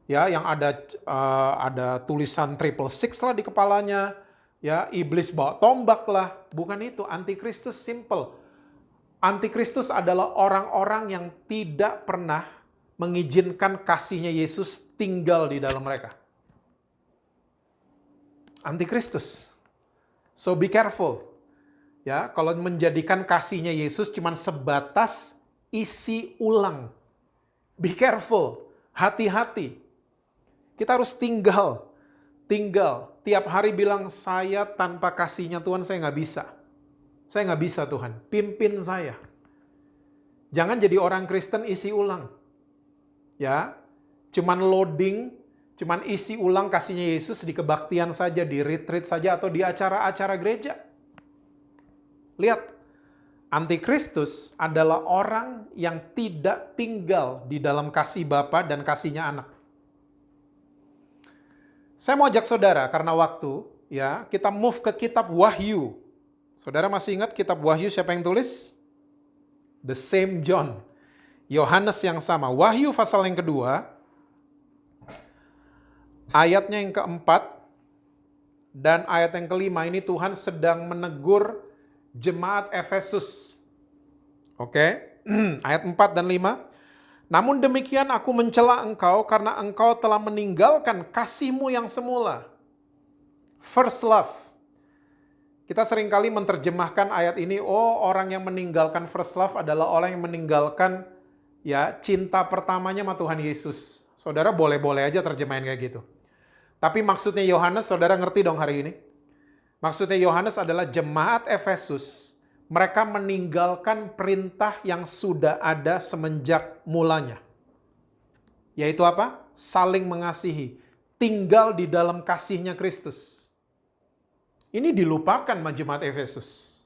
ya, yang ada tulisan 666 lah di kepalanya, ya, iblis bawa tombak lah. Bukan itu, antikristus simple. Antikristus adalah orang-orang yang tidak pernah mengizinkan kasihnya Yesus tinggal di dalam mereka. Antikristus. So be careful. Ya, kalau menjadikan kasihnya Yesus cuma sebatas isi ulang. Be careful. Hati-hati. Kita harus tinggal. Tiap hari bilang, saya tanpa kasihnya Tuhan saya nggak bisa. Saya nggak bisa Tuhan. Pimpin saya. Jangan jadi orang Kristen isi ulang. Ya, cuman loading, cuman isi ulang kasihnya Yesus di kebaktian saja, di retreat saja, atau di acara-acara gereja. Lihat, antikristus adalah orang yang tidak tinggal di dalam kasih Bapa dan kasihnya Anak. Saya mau ajak saudara, karena waktu, ya, kita move ke kitab Wahyu. Saudara masih ingat kitab Wahyu siapa yang tulis? The same John. Yohanes yang sama. Wahyu pasal yang kedua, ayatnya yang keempat, dan ayat yang kelima, ini Tuhan sedang menegur jemaat Efesus. Oke, ayat 4 dan 5. Namun demikian aku mencela engkau karena engkau telah meninggalkan kasihmu yang semula. First love. Kita seringkali menerjemahkan ayat ini, oh, orang yang meninggalkan first love adalah orang yang meninggalkan, ya, cinta pertamanya sama Tuhan Yesus. Saudara boleh-boleh aja terjemahin kayak gitu. Tapi maksudnya Yohanes, saudara ngerti dong hari ini? Maksudnya Yohanes adalah jemaat Efesus. Mereka meninggalkan perintah yang sudah ada semenjak mulanya. Yaitu apa? Saling mengasihi. Tinggal di dalam kasihnya Kristus. Ini dilupakan sama jemaat Efesus.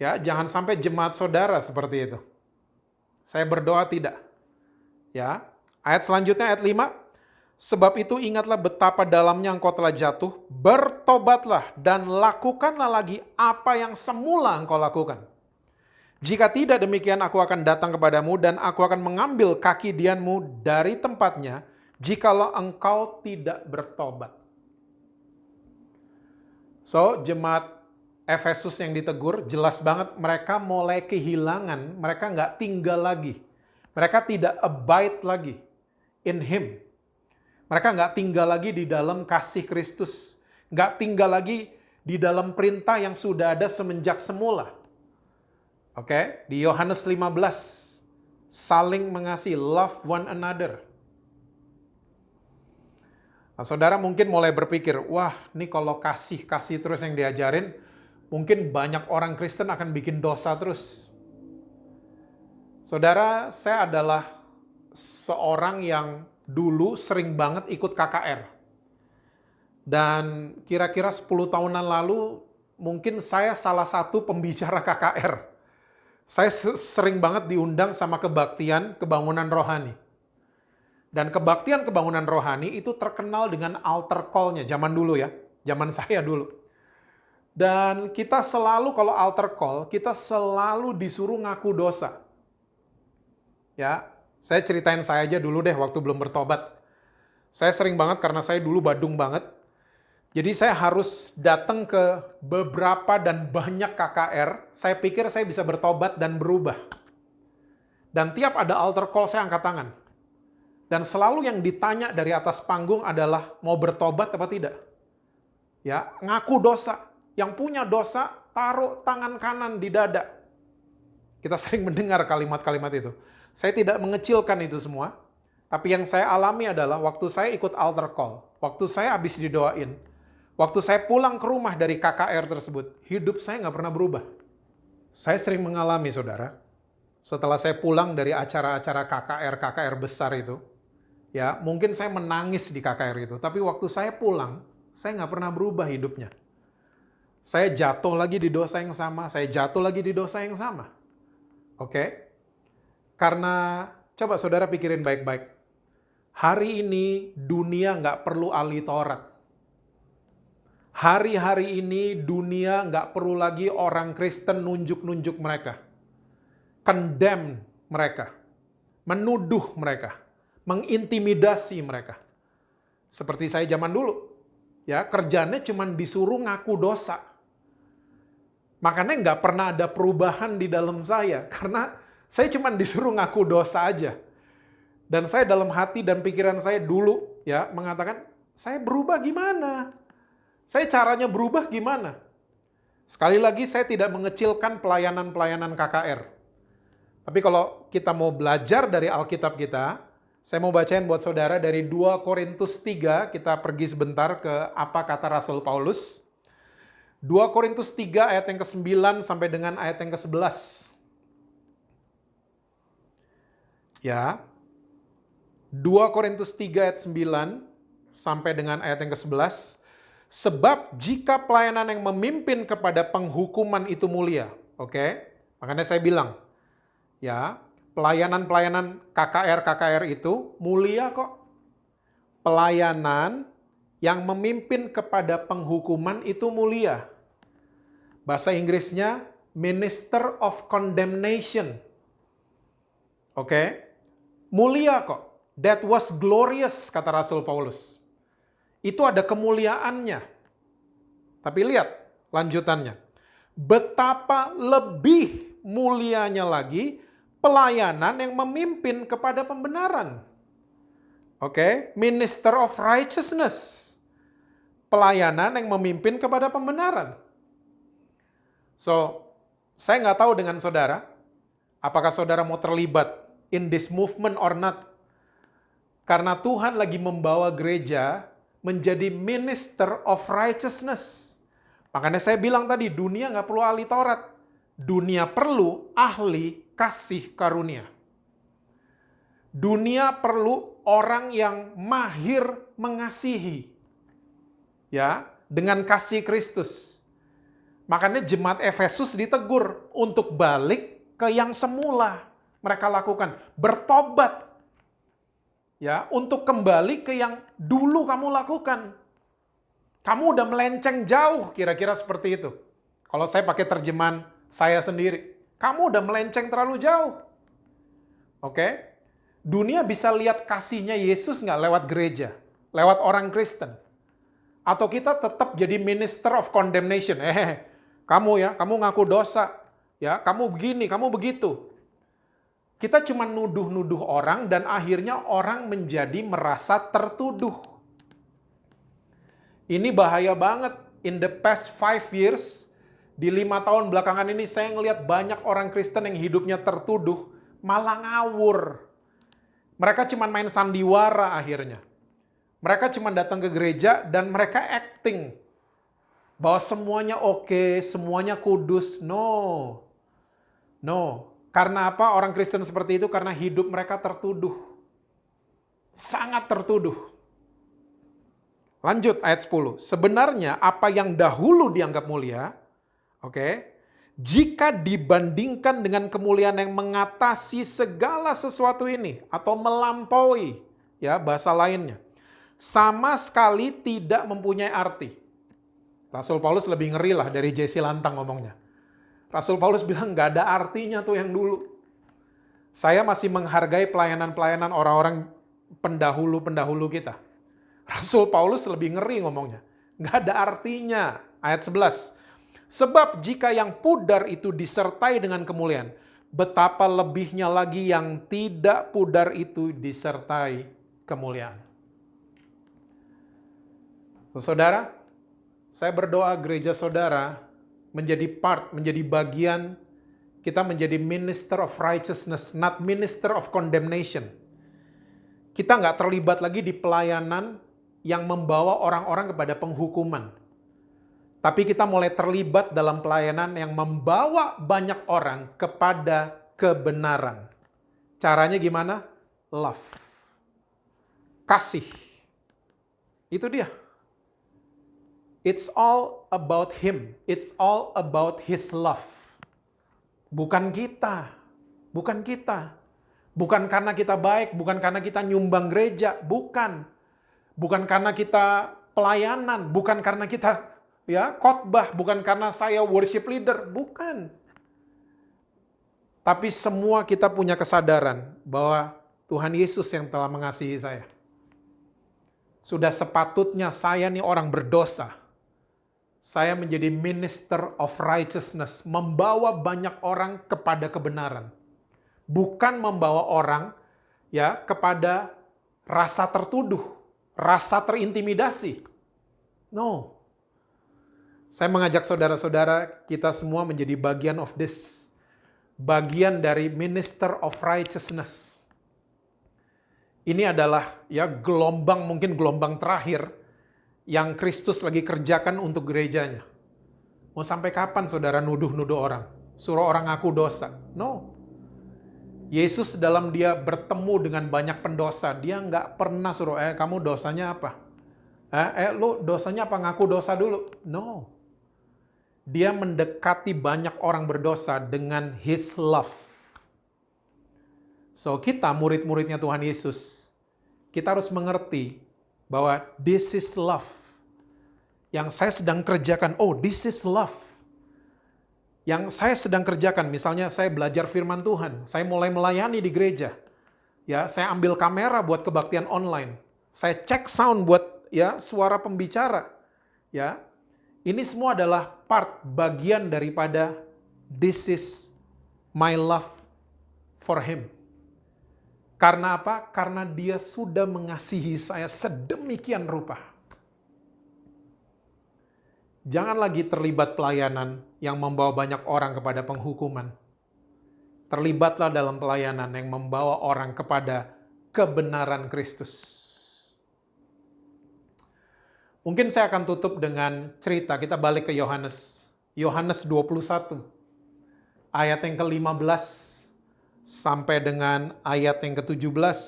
Ya, jangan sampai jemaat saudara seperti itu. Saya berdoa tidak. Ya, ayat selanjutnya ayat 5. Sebab itu ingatlah betapa dalamnya engkau telah jatuh, bertobatlah dan lakukanlah lagi apa yang semula engkau lakukan. Jika tidak demikian aku akan datang kepadamu dan aku akan mengambil kaki dianmu dari tempatnya jikalau engkau tidak bertobat. So, jemaat Efesus yang ditegur, jelas banget mereka mulai kehilangan, mereka nggak tinggal lagi. Mereka tidak abide lagi in Him. Mereka nggak tinggal lagi di dalam kasih Kristus. Nggak tinggal lagi di dalam perintah yang sudah ada semenjak semula. Oke, di Yohanes 15, saling mengasihi, love one another. Nah, saudara mungkin mulai berpikir, wah, ini kalau kasih terus yang diajarin, mungkin banyak orang Kristen akan bikin dosa terus. Saudara, saya adalah seorang yang dulu sering banget ikut KKR. Dan kira-kira 10 tahunan lalu, mungkin saya salah satu pembicara KKR. Saya sering banget diundang sama kebaktian kebangunan rohani. Dan kebaktian kebangunan rohani itu terkenal dengan altar call-nya, zaman dulu ya, zaman saya dulu. Dan kita selalu kalau altar call, kita selalu disuruh ngaku dosa. Ya, saya ceritain saya aja dulu deh waktu belum bertobat. Saya sering banget karena saya dulu badung banget. Jadi saya harus datang ke beberapa dan banyak KKR. Saya pikir saya bisa bertobat dan berubah. Dan tiap ada altar call saya angkat tangan. Dan selalu yang ditanya dari atas panggung adalah mau bertobat apa tidak. Ya, ngaku dosa. Yang punya dosa, taruh tangan kanan di dada. Kita sering mendengar kalimat-kalimat itu. Saya tidak mengecilkan itu semua. Tapi yang saya alami adalah waktu saya ikut altar call. waktu saya habis didoain, waktu saya pulang ke rumah dari KKR tersebut, hidup saya nggak pernah berubah. Saya sering mengalami, saudara, setelah saya pulang dari acara-acara KKR besar itu, ya mungkin saya menangis di KKR itu, tapi waktu saya pulang, saya nggak pernah berubah hidupnya. Saya jatuh lagi di dosa yang sama, saya jatuh lagi di dosa yang sama. Oke? Karena, coba saudara pikirin baik-baik. Hari ini dunia nggak perlu ahli Taurat. Hari-hari ini dunia nggak perlu lagi orang Kristen nunjuk-nunjuk mereka. Condemn mereka. Menuduh mereka. Mengintimidasi mereka. Seperti saya zaman dulu. Ya, kerjanya cuma disuruh ngaku dosa. Makanya nggak pernah ada perubahan di dalam saya. Karena saya cuma disuruh ngaku dosa aja. Dan saya dalam hati dan pikiran saya dulu ya mengatakan, saya berubah gimana? Saya caranya berubah gimana? Sekali lagi saya tidak mengecilkan pelayanan-pelayanan KKR. Tapi kalau kita mau belajar dari Alkitab kita, saya mau bacain buat saudara dari 2 Korintus 3, kita pergi sebentar ke apa kata Rasul Paulus. 2 Korintus 3 ayat yang ke-9 sampai dengan ayat yang ke-11. Ya, 2 Korintus 3 ayat 9 sampai dengan ayat yang ke-11. Sebab jika pelayanan yang memimpin kepada penghukuman itu mulia. Oke? Makanya saya bilang, ya, pelayanan-pelayanan KKR itu mulia kok. Pelayanan yang memimpin kepada penghukuman itu mulia. Bahasa Inggrisnya, Minister of Condemnation. Oke? Mulia kok. That was glorious, kata Rasul Paulus. Itu ada kemuliaannya. Tapi lihat lanjutannya. Betapa lebih mulianya lagi pelayanan yang memimpin kepada pembenaran. Oke, Minister of Righteousness. Pelayanan yang memimpin kepada pembenaran. So, saya nggak tahu dengan saudara, apakah saudara mau terlibat in this movement or not. Karena Tuhan lagi membawa gereja menjadi minister of righteousness. Makanya saya bilang tadi, dunia nggak perlu ahli Taurat. Dunia perlu ahli kasih karunia. Dunia perlu orang yang mahir mengasihi. Ya, dengan kasih Kristus. Makanya jemaat Efesus ditegur untuk balik ke yang semula mereka lakukan. Bertobat. Ya, untuk kembali ke yang dulu kamu lakukan. Kamu udah melenceng jauh, kira-kira seperti itu. Kalau saya pakai terjemahan saya sendiri. Kamu udah melenceng terlalu jauh. Oke? Dunia bisa lihat kasihnya Yesus nggak lewat gereja, lewat orang Kristen. Atau kita tetap jadi minister of condemnation. Kamu ya, kamu ngaku dosa. Ya, kamu begini, kamu begitu. Kita cuma nuduh-nuduh orang dan akhirnya orang menjadi merasa tertuduh. Ini bahaya banget. In the past 5 years, di 5 tahun belakangan ini saya ngelihat banyak orang Kristen yang hidupnya tertuduh, malah ngawur. Mereka cuma main sandiwara akhirnya. Mereka cuma datang ke gereja dan mereka acting. Bahwa semuanya oke, semuanya kudus. No. Karena apa orang Kristen seperti itu? Karena hidup mereka tertuduh. Sangat tertuduh. Lanjut ayat 10. Sebenarnya apa yang dahulu dianggap mulia, jika dibandingkan dengan kemuliaan yang mengatasi segala sesuatu ini, atau melampaui, ya bahasa lainnya, sama sekali tidak mempunyai arti. Rasul Paulus lebih ngeri lah dari Jesse Lantang ngomongnya. Rasul Paulus bilang nggak ada artinya tuh yang dulu. Saya masih menghargai pelayanan-pelayanan orang-orang pendahulu-pendahulu kita. Rasul Paulus lebih ngeri ngomongnya. Nggak ada artinya. Ayat 11. Sebab jika yang pudar itu disertai dengan kemuliaan, betapa lebihnya lagi yang tidak pudar itu disertai kemuliaan. Saudara, saya berdoa gereja saudara menjadi bagian, kita menjadi minister of righteousness, not minister of condemnation. Kita nggak terlibat lagi di pelayanan yang membawa orang-orang kepada penghukuman. Tapi kita mulai terlibat dalam pelayanan yang membawa banyak orang kepada kebenaran. Caranya gimana? Love. Kasih. Itu dia. It's all about Him. It's all about His love. Bukan kita. Bukan kita. Bukan karena kita baik, bukan karena kita nyumbang gereja, bukan. Bukan karena kita pelayanan, bukan karena kita khotbah, bukan karena saya worship leader, bukan. Tapi semua kita punya kesadaran bahwa Tuhan Yesus yang telah mengasihi saya. Sudah sepatutnya saya nih orang berdosa. Saya menjadi minister of righteousness, membawa banyak orang kepada kebenaran. Bukan membawa orang kepada rasa tertuduh, rasa terintimidasi. No. Saya mengajak saudara-saudara kita semua menjadi bagian of this. Bagian dari minister of righteousness. Ini adalah mungkin gelombang terakhir yang Kristus lagi kerjakan untuk gerejanya. Mau sampai kapan saudara nuduh-nuduh orang? Suruh orang ngaku dosa? No. Yesus dalam dia bertemu dengan banyak pendosa, dia nggak pernah suruh, kamu dosanya apa? Lu dosanya apa? Ngaku dosa dulu. No. Dia mendekati banyak orang berdosa dengan His love. So kita murid-muridnya Tuhan Yesus, kita harus mengerti bahwa this is love. Yang saya sedang kerjakan, this is love. Yang saya sedang kerjakan, misalnya saya belajar firman Tuhan, saya mulai melayani di gereja. Saya ambil kamera buat kebaktian online. Saya cek sound buat suara pembicara. Ini semua adalah bagian daripada this is my love for Him. Karena apa? Karena Dia sudah mengasihi saya sedemikian rupa. Jangan lagi terlibat pelayanan yang membawa banyak orang kepada penghukuman. Terlibatlah dalam pelayanan yang membawa orang kepada kebenaran Kristus. Mungkin saya akan tutup dengan cerita, kita balik ke Yohanes. Yohanes 21, ayat yang ke-15 sampai dengan ayat yang ke-17.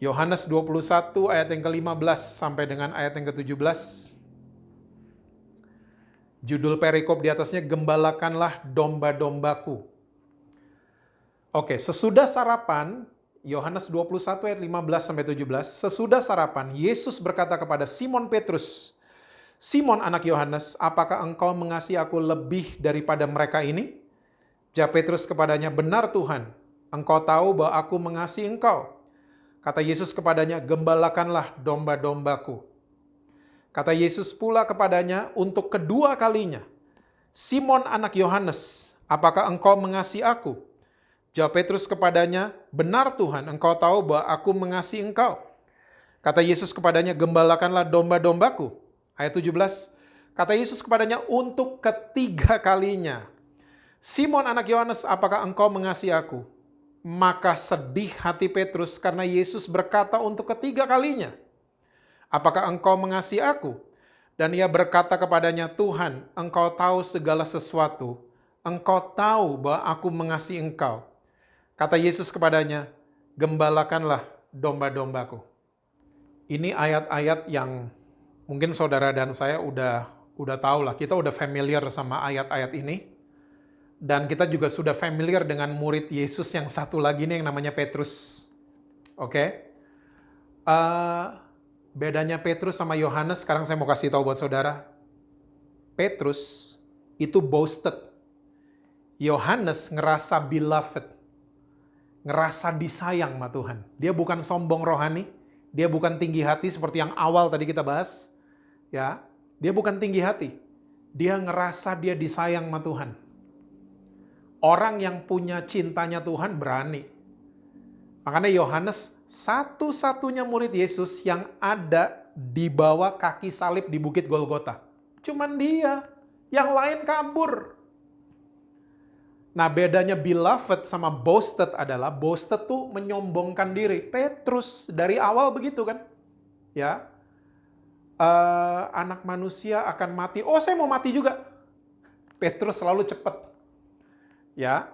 Yohanes 21 ayat yang ke-15 sampai dengan ayat yang ke-17. Judul perikop di atasnya, Gembalakanlah domba-dombaku. Oke, sesudah sarapan, Yohanes 21 ayat 15 sampai 17, sesudah sarapan, Yesus berkata kepada Simon Petrus, Simon anak Yohanes, apakah engkau mengasihi aku lebih daripada mereka ini? Jawab Petrus kepadanya, benar Tuhan, engkau tahu bahwa aku mengasihi engkau. Kata Yesus kepadanya, gembalakanlah domba-dombaku. Kata Yesus pula kepadanya untuk kedua kalinya, Simon anak Yohanes, apakah engkau mengasihi aku? Jawab Petrus kepadanya, benar Tuhan, engkau tahu bahwa aku mengasihi engkau. Kata Yesus kepadanya, gembalakanlah domba-dombaku. Ayat 17, kata Yesus kepadanya untuk ketiga kalinya, Simon anak Yohanes, apakah engkau mengasihi aku? Maka sedih hati Petrus karena Yesus berkata untuk ketiga kalinya, apakah engkau mengasihi aku? Dan ia berkata kepadanya, Tuhan, engkau tahu segala sesuatu. Engkau tahu bahwa aku mengasihi engkau. Kata Yesus kepadanya, gembalakanlah domba-dombaku. Ini ayat-ayat yang mungkin saudara dan saya udah tahu lah. Kita udah familiar sama ayat-ayat ini. Dan kita juga sudah familiar dengan murid Yesus yang satu lagi nih yang namanya Petrus. Oke? Bedanya Petrus sama Yohanes, sekarang saya mau kasih tahu buat saudara. Petrus itu boasted. Yohanes ngerasa beloved. Ngerasa disayang sama Tuhan. Dia bukan sombong rohani, dia bukan tinggi hati seperti yang awal tadi kita bahas. Dia bukan tinggi hati. Dia ngerasa dia disayang sama Tuhan. Orang yang punya cintanya Tuhan berani. Makanya Yohanes satu-satunya murid Yesus yang ada di bawah kaki salib di Bukit Golgota. Cuman dia, yang lain kabur. Nah, bedanya beloved sama boasted adalah boasted tuh menyombongkan diri. Petrus dari awal begitu kan? Ya. Anak manusia akan mati. Oh, saya mau mati juga. Petrus selalu cepat. Ya.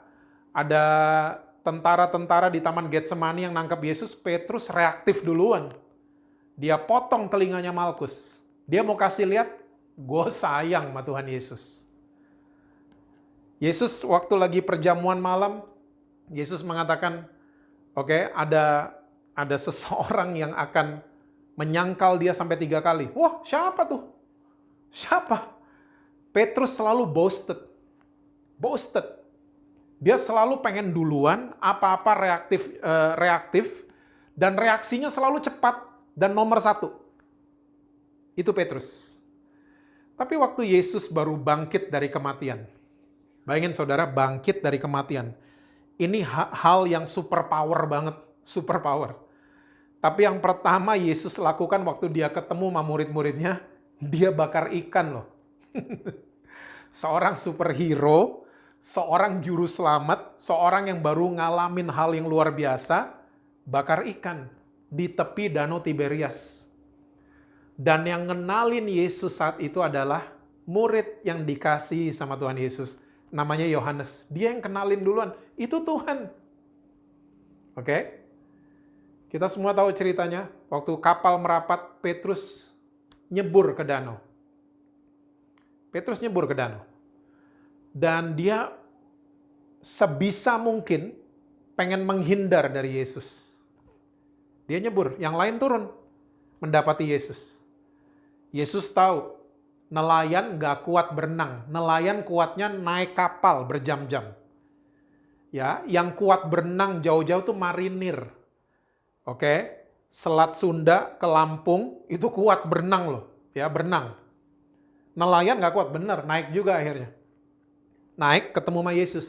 Ada tentara-tentara di Taman Getsemani yang nangkap Yesus, Petrus reaktif duluan. Dia potong telinganya Malkus. Dia mau kasih lihat, gue sayang sama Tuhan Yesus. Yesus waktu lagi perjamuan malam, Yesus mengatakan, oke, ada seseorang yang akan menyangkal dia sampai 3 kali. Wah, siapa tuh? Siapa? Petrus selalu boasted. Dia selalu pengen duluan, apa-apa reaktif, dan reaksinya selalu cepat, dan nomor 1. Itu Petrus. Tapi waktu Yesus baru bangkit dari kematian, bayangin saudara, bangkit dari kematian. Ini hal yang superpower banget, superpower. Tapi yang pertama Yesus lakukan waktu dia ketemu sama murid-muridnya, dia bakar ikan loh. Seorang superhero, seorang juru selamat, seorang yang baru ngalamin hal yang luar biasa, bakar ikan di tepi Danau Tiberias. Dan yang ngenalin Yesus saat itu adalah murid yang dikasihi sama Tuhan Yesus. Namanya Yohanes. Dia yang kenalin duluan. Itu Tuhan. Oke? Kita semua tahu ceritanya. Waktu kapal merapat, Petrus nyebur ke danau. Dan dia sebisa mungkin pengen menghindar dari Yesus. Dia nyebur, yang lain turun mendapati Yesus. Yesus tahu nelayan gak kuat berenang, nelayan kuatnya naik kapal berjam-jam. Ya, yang kuat berenang jauh-jauh tuh marinir. Oke, Selat Sunda ke Lampung itu kuat berenang loh, ya berenang. Nelayan gak kuat, bener, naik juga akhirnya. Naik ketemu sama Yesus.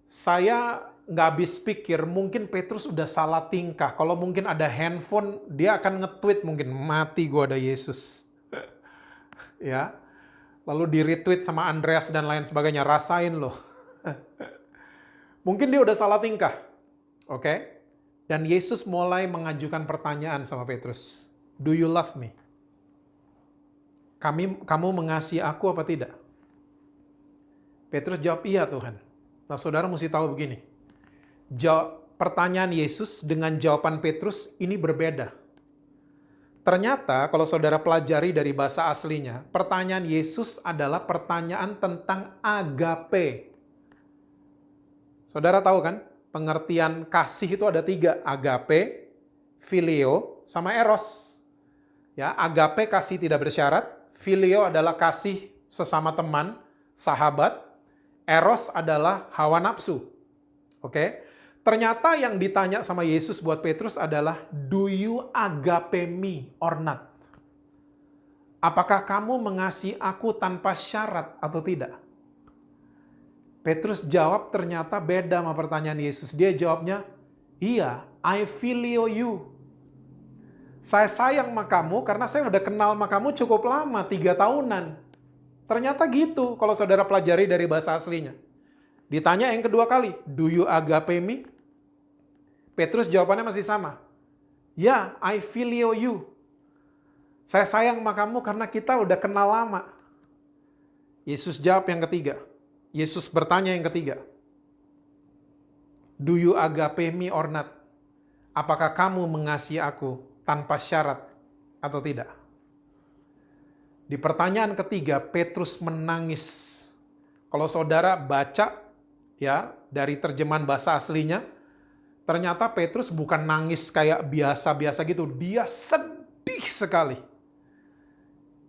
Saya nggak habis pikir, mungkin Petrus udah salah tingkah. Kalau mungkin ada handphone, dia akan nge-tweet mungkin, mati gua ada Yesus. Ya, lalu di-retweet sama Andreas dan lain sebagainya, rasain loh. Mungkin dia udah salah tingkah. Oke? Dan Yesus mulai mengajukan pertanyaan sama Petrus. Do you love me? Kamu mengasihi aku apa tidak? Petrus jawab, iya Tuhan. Nah saudara mesti tahu begini. Pertanyaan Yesus dengan jawaban Petrus ini berbeda. Ternyata kalau saudara pelajari dari bahasa aslinya, pertanyaan Yesus adalah pertanyaan tentang agape. Saudara tahu kan, pengertian kasih itu ada 3, agape, phileo, sama eros. Ya, agape kasih tidak bersyarat, phileo adalah kasih sesama teman, sahabat, eros adalah hawa nafsu. Oke? Ternyata yang ditanya sama Yesus buat Petrus adalah, do you agape me or not? Apakah kamu mengasihi aku tanpa syarat atau tidak? Petrus jawab ternyata beda sama pertanyaan Yesus. Dia jawabnya, iya, I phileo you. Saya sayang sama kamu karena saya udah kenal sama kamu cukup lama, 3 tahunan. Ternyata gitu kalau saudara pelajari dari bahasa aslinya. Ditanya yang kedua kali, do you agape me? Petrus jawabannya masih sama. Ya, I phileo you. Saya sayang sama kamu karena kita udah kenal lama. Yesus jawab yang ketiga. Yesus bertanya yang ketiga. Do you agape me or not? Apakah kamu mengasihi aku tanpa syarat atau tidak? Di pertanyaan ketiga, Petrus menangis. Kalau saudara baca ya dari terjemahan bahasa aslinya, ternyata Petrus bukan nangis kayak biasa-biasa gitu. Dia sedih sekali.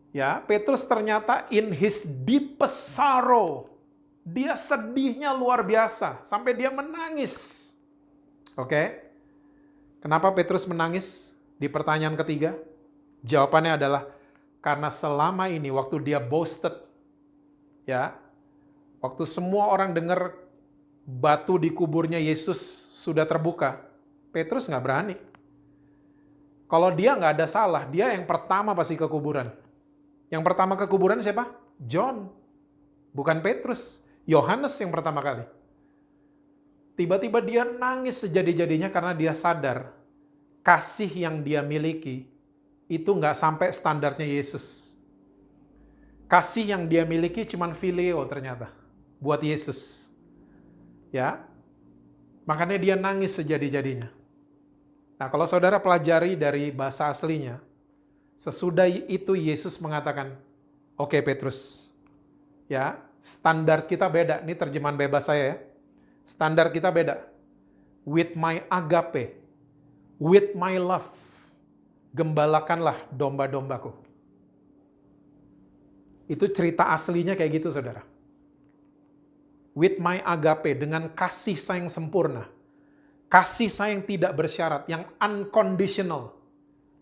Ya, Petrus ternyata in his deepest sorrow. Dia sedihnya luar biasa. Sampai dia menangis. Oke? Kenapa Petrus menangis di pertanyaan ketiga? Jawabannya adalah, karena selama ini waktu dia boasted, ya, waktu semua orang dengar batu di kuburnya Yesus sudah terbuka, Petrus nggak berani. Kalau dia nggak ada salah, dia yang pertama pasti ke kuburan. Yang pertama ke kuburan siapa? John, bukan Petrus. Yohanes yang pertama kali. Tiba-tiba dia nangis sejadi-jadinya karena dia sadar kasih yang dia miliki itu nggak sampai standarnya Yesus. Kasih yang dia miliki cuman phileo ternyata buat Yesus. Ya, makanya dia nangis sejadi-jadinya. Nah, kalau saudara pelajari dari bahasa aslinya, sesudah itu Yesus mengatakan, "Oke, Petrus, ya, standar kita beda." Ini terjemahan bebas saya ya. Standar kita beda. With my agape, with my love, gembalakanlah domba-dombaku. Itu cerita aslinya kayak gitu, saudara. With my agape, dengan kasih sayang sempurna. Kasih sayang tidak bersyarat, yang unconditional.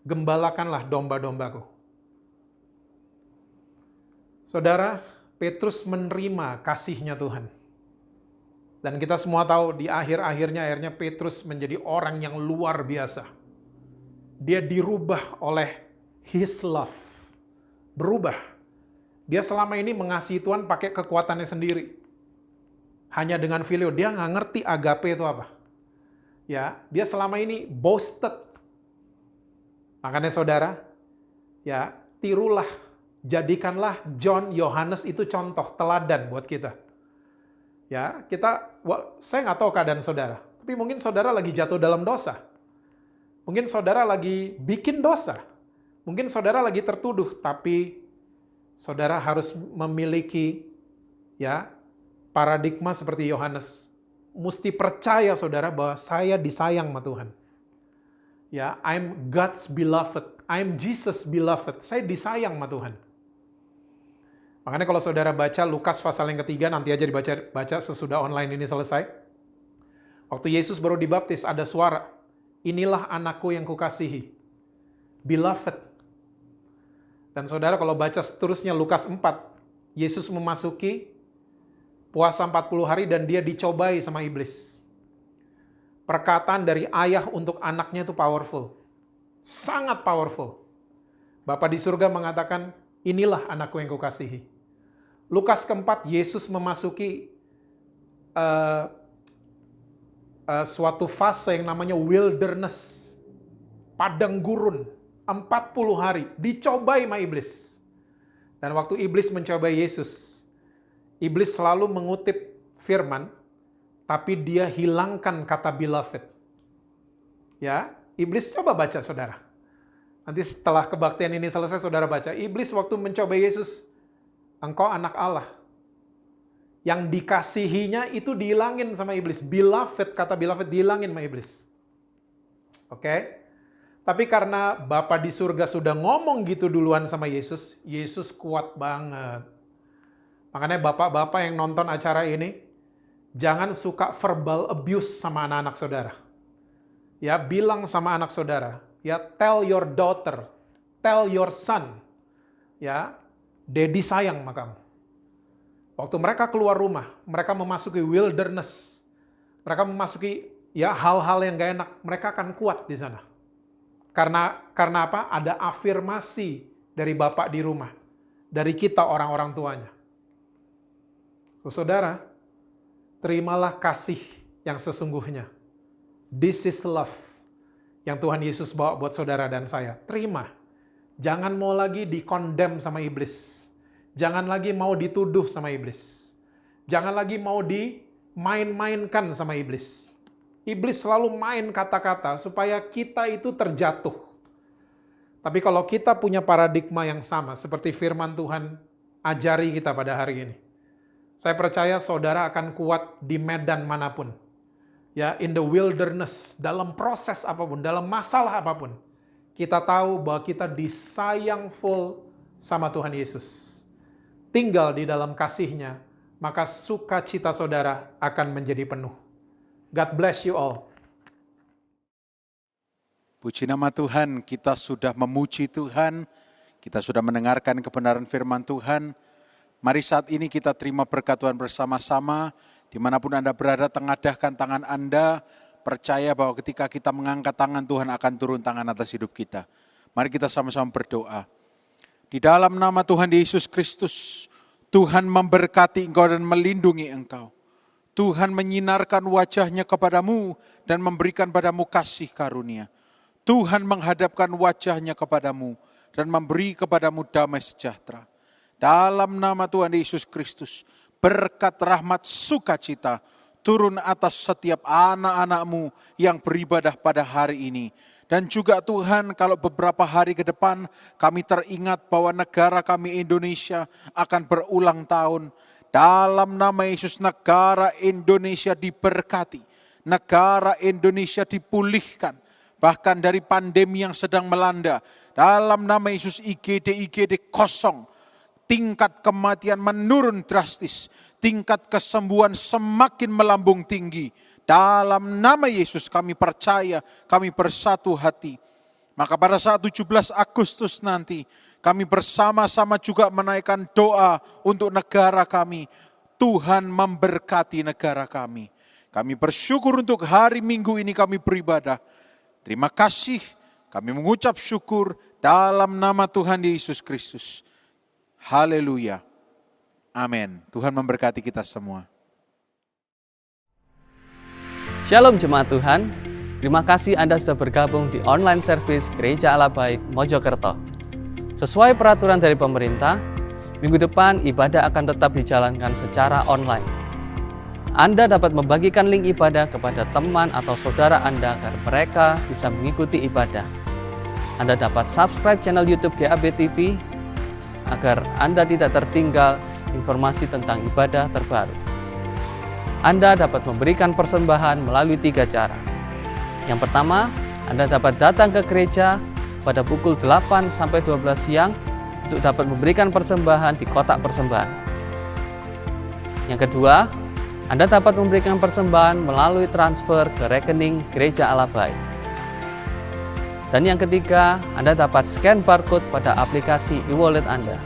Gembalakanlah domba-dombaku. Saudara, Petrus menerima kasihnya Tuhan. Dan kita semua tahu di akhirnya Petrus menjadi orang yang luar biasa. Dia dirubah oleh His love. Berubah. Dia selama ini mengasihi Tuhan pakai kekuatannya sendiri. Hanya dengan phileo. Dia nggak ngerti agape itu apa. Ya, dia selama ini boasted. Makanya saudara, ya, tirulah, jadikanlah John, Yohanes itu contoh, teladan buat kita. Ya, saya nggak tahu keadaan saudara, tapi mungkin saudara lagi jatuh dalam dosa. Mungkin saudara lagi bikin dosa. Mungkin saudara lagi tertuduh, tapi saudara harus memiliki ya paradigma seperti Yohanes. Mesti percaya saudara bahwa saya disayang sama Tuhan. Ya, I'm God's beloved, I'm Jesus beloved. Saya disayang sama Tuhan. Makanya kalau saudara baca Lukas pasal yang ketiga, nanti aja dibaca sesudah online ini selesai. Waktu Yesus baru dibaptis, ada suara, "Inilah anakku yang kukasihi, beloved." Dan saudara kalau baca seterusnya Lukas 4, Yesus memasuki puasa 40 hari dan dia dicobai sama iblis. Perkataan dari ayah untuk anaknya itu powerful. Sangat powerful. Bapa di surga mengatakan, "Inilah anakku yang kukasihi." Lukas keempat, Yesus memasuki suatu fase yang namanya wilderness. Padang gurun. 40 hari. Dicobai sama iblis. Dan waktu iblis mencobai Yesus, iblis selalu mengutip firman, tapi dia hilangkan kata beloved. Ya, iblis coba baca saudara. Nanti setelah kebaktian ini selesai saudara baca. Iblis waktu mencobai Yesus, "Engkau anak Allah." Yang dikasihinya itu dihilangin sama iblis. Beloved, kata beloved dihilangin sama iblis. Oke? Tapi karena Bapa di surga sudah ngomong gitu duluan sama Yesus, Yesus kuat banget. Makanya bapak-bapak yang nonton acara ini, jangan suka verbal abuse sama anak-anak saudara. Ya, bilang sama anak saudara, ya, tell your daughter, tell your son, ya, Daddy sayang sama kamu. Waktu mereka keluar rumah, mereka memasuki wilderness, mereka memasuki ya hal-hal yang gak enak, mereka akan kuat di sana. Karena apa? Ada afirmasi dari Bapak di rumah, dari kita orang-orang tuanya. Saudara, terimalah kasih yang sesungguhnya. This is love yang Tuhan Yesus bawa buat saudara dan saya. Terima. Jangan mau lagi dikondem sama iblis. Jangan lagi mau dituduh sama iblis. Jangan lagi mau dimain-mainkan sama iblis. Iblis selalu main kata-kata supaya kita itu terjatuh. Tapi kalau kita punya paradigma yang sama, seperti firman Tuhan ajari kita pada hari ini, saya percaya saudara akan kuat di medan manapun. Ya, in the wilderness, dalam proses apapun, dalam masalah apapun, kita tahu bahwa kita disayang full sama Tuhan Yesus. Tinggal di dalam kasih-Nya, maka sukacita saudara akan menjadi penuh. God bless you all. Puji nama Tuhan, kita sudah memuji Tuhan, kita sudah mendengarkan kebenaran firman Tuhan. Mari saat ini kita terima berkat Tuhan bersama-sama, dimanapun Anda berada, tengadahkan tangan Anda, percaya bahwa ketika kita mengangkat tangan, Tuhan akan turun tangan atas hidup kita. Mari kita sama-sama berdoa. Di dalam nama Tuhan Yesus Kristus, Tuhan memberkati engkau dan melindungi engkau. Tuhan menyinarkan wajahnya kepadamu dan memberikan padamu kasih karunia. Tuhan menghadapkan wajahnya kepadamu dan memberi kepadamu damai sejahtera. Dalam nama Tuhan Yesus Kristus, berkat rahmat sukacita turun atas setiap anak-anakmu yang beribadah pada hari ini. Dan juga Tuhan, kalau beberapa hari ke depan kami teringat bahwa negara kami Indonesia akan berulang tahun. Dalam nama Yesus, negara Indonesia diberkati. Negara Indonesia dipulihkan. Bahkan dari pandemi yang sedang melanda. Dalam nama Yesus, IGD kosong. Tingkat kematian menurun drastis. Tingkat kesembuhan semakin melambung tinggi. Dalam nama Yesus kami percaya, kami bersatu hati. Maka pada saat 17 Agustus nanti, kami bersama-sama juga menaikkan doa untuk negara kami. Tuhan memberkati negara kami. Kami bersyukur untuk hari Minggu ini kami beribadah. Terima kasih, kami mengucap syukur dalam nama Tuhan Yesus Kristus. Haleluya. Amin. Tuhan memberkati kita semua. Shalom jemaat Tuhan, terima kasih Anda sudah bergabung di online service Gereja Allah Baik Mojokerto. Sesuai peraturan dari pemerintah, minggu depan ibadah akan tetap dijalankan secara online. Anda dapat membagikan link ibadah kepada teman atau saudara Anda agar mereka bisa mengikuti ibadah. Anda dapat subscribe channel YouTube GAB TV agar Anda tidak tertinggal informasi tentang ibadah terbaru. Anda dapat memberikan persembahan melalui 3 cara. Yang pertama, Anda dapat datang ke gereja pada pukul 8 sampai 12 siang untuk dapat memberikan persembahan di kotak persembahan. Yang kedua, Anda dapat memberikan persembahan melalui transfer ke rekening Gereja Allah Baik. Dan yang ketiga, Anda dapat scan barcode pada aplikasi e-wallet Anda.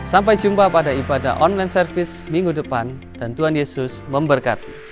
Sampai jumpa pada ibadah online service minggu depan dan Tuhan Yesus memberkati.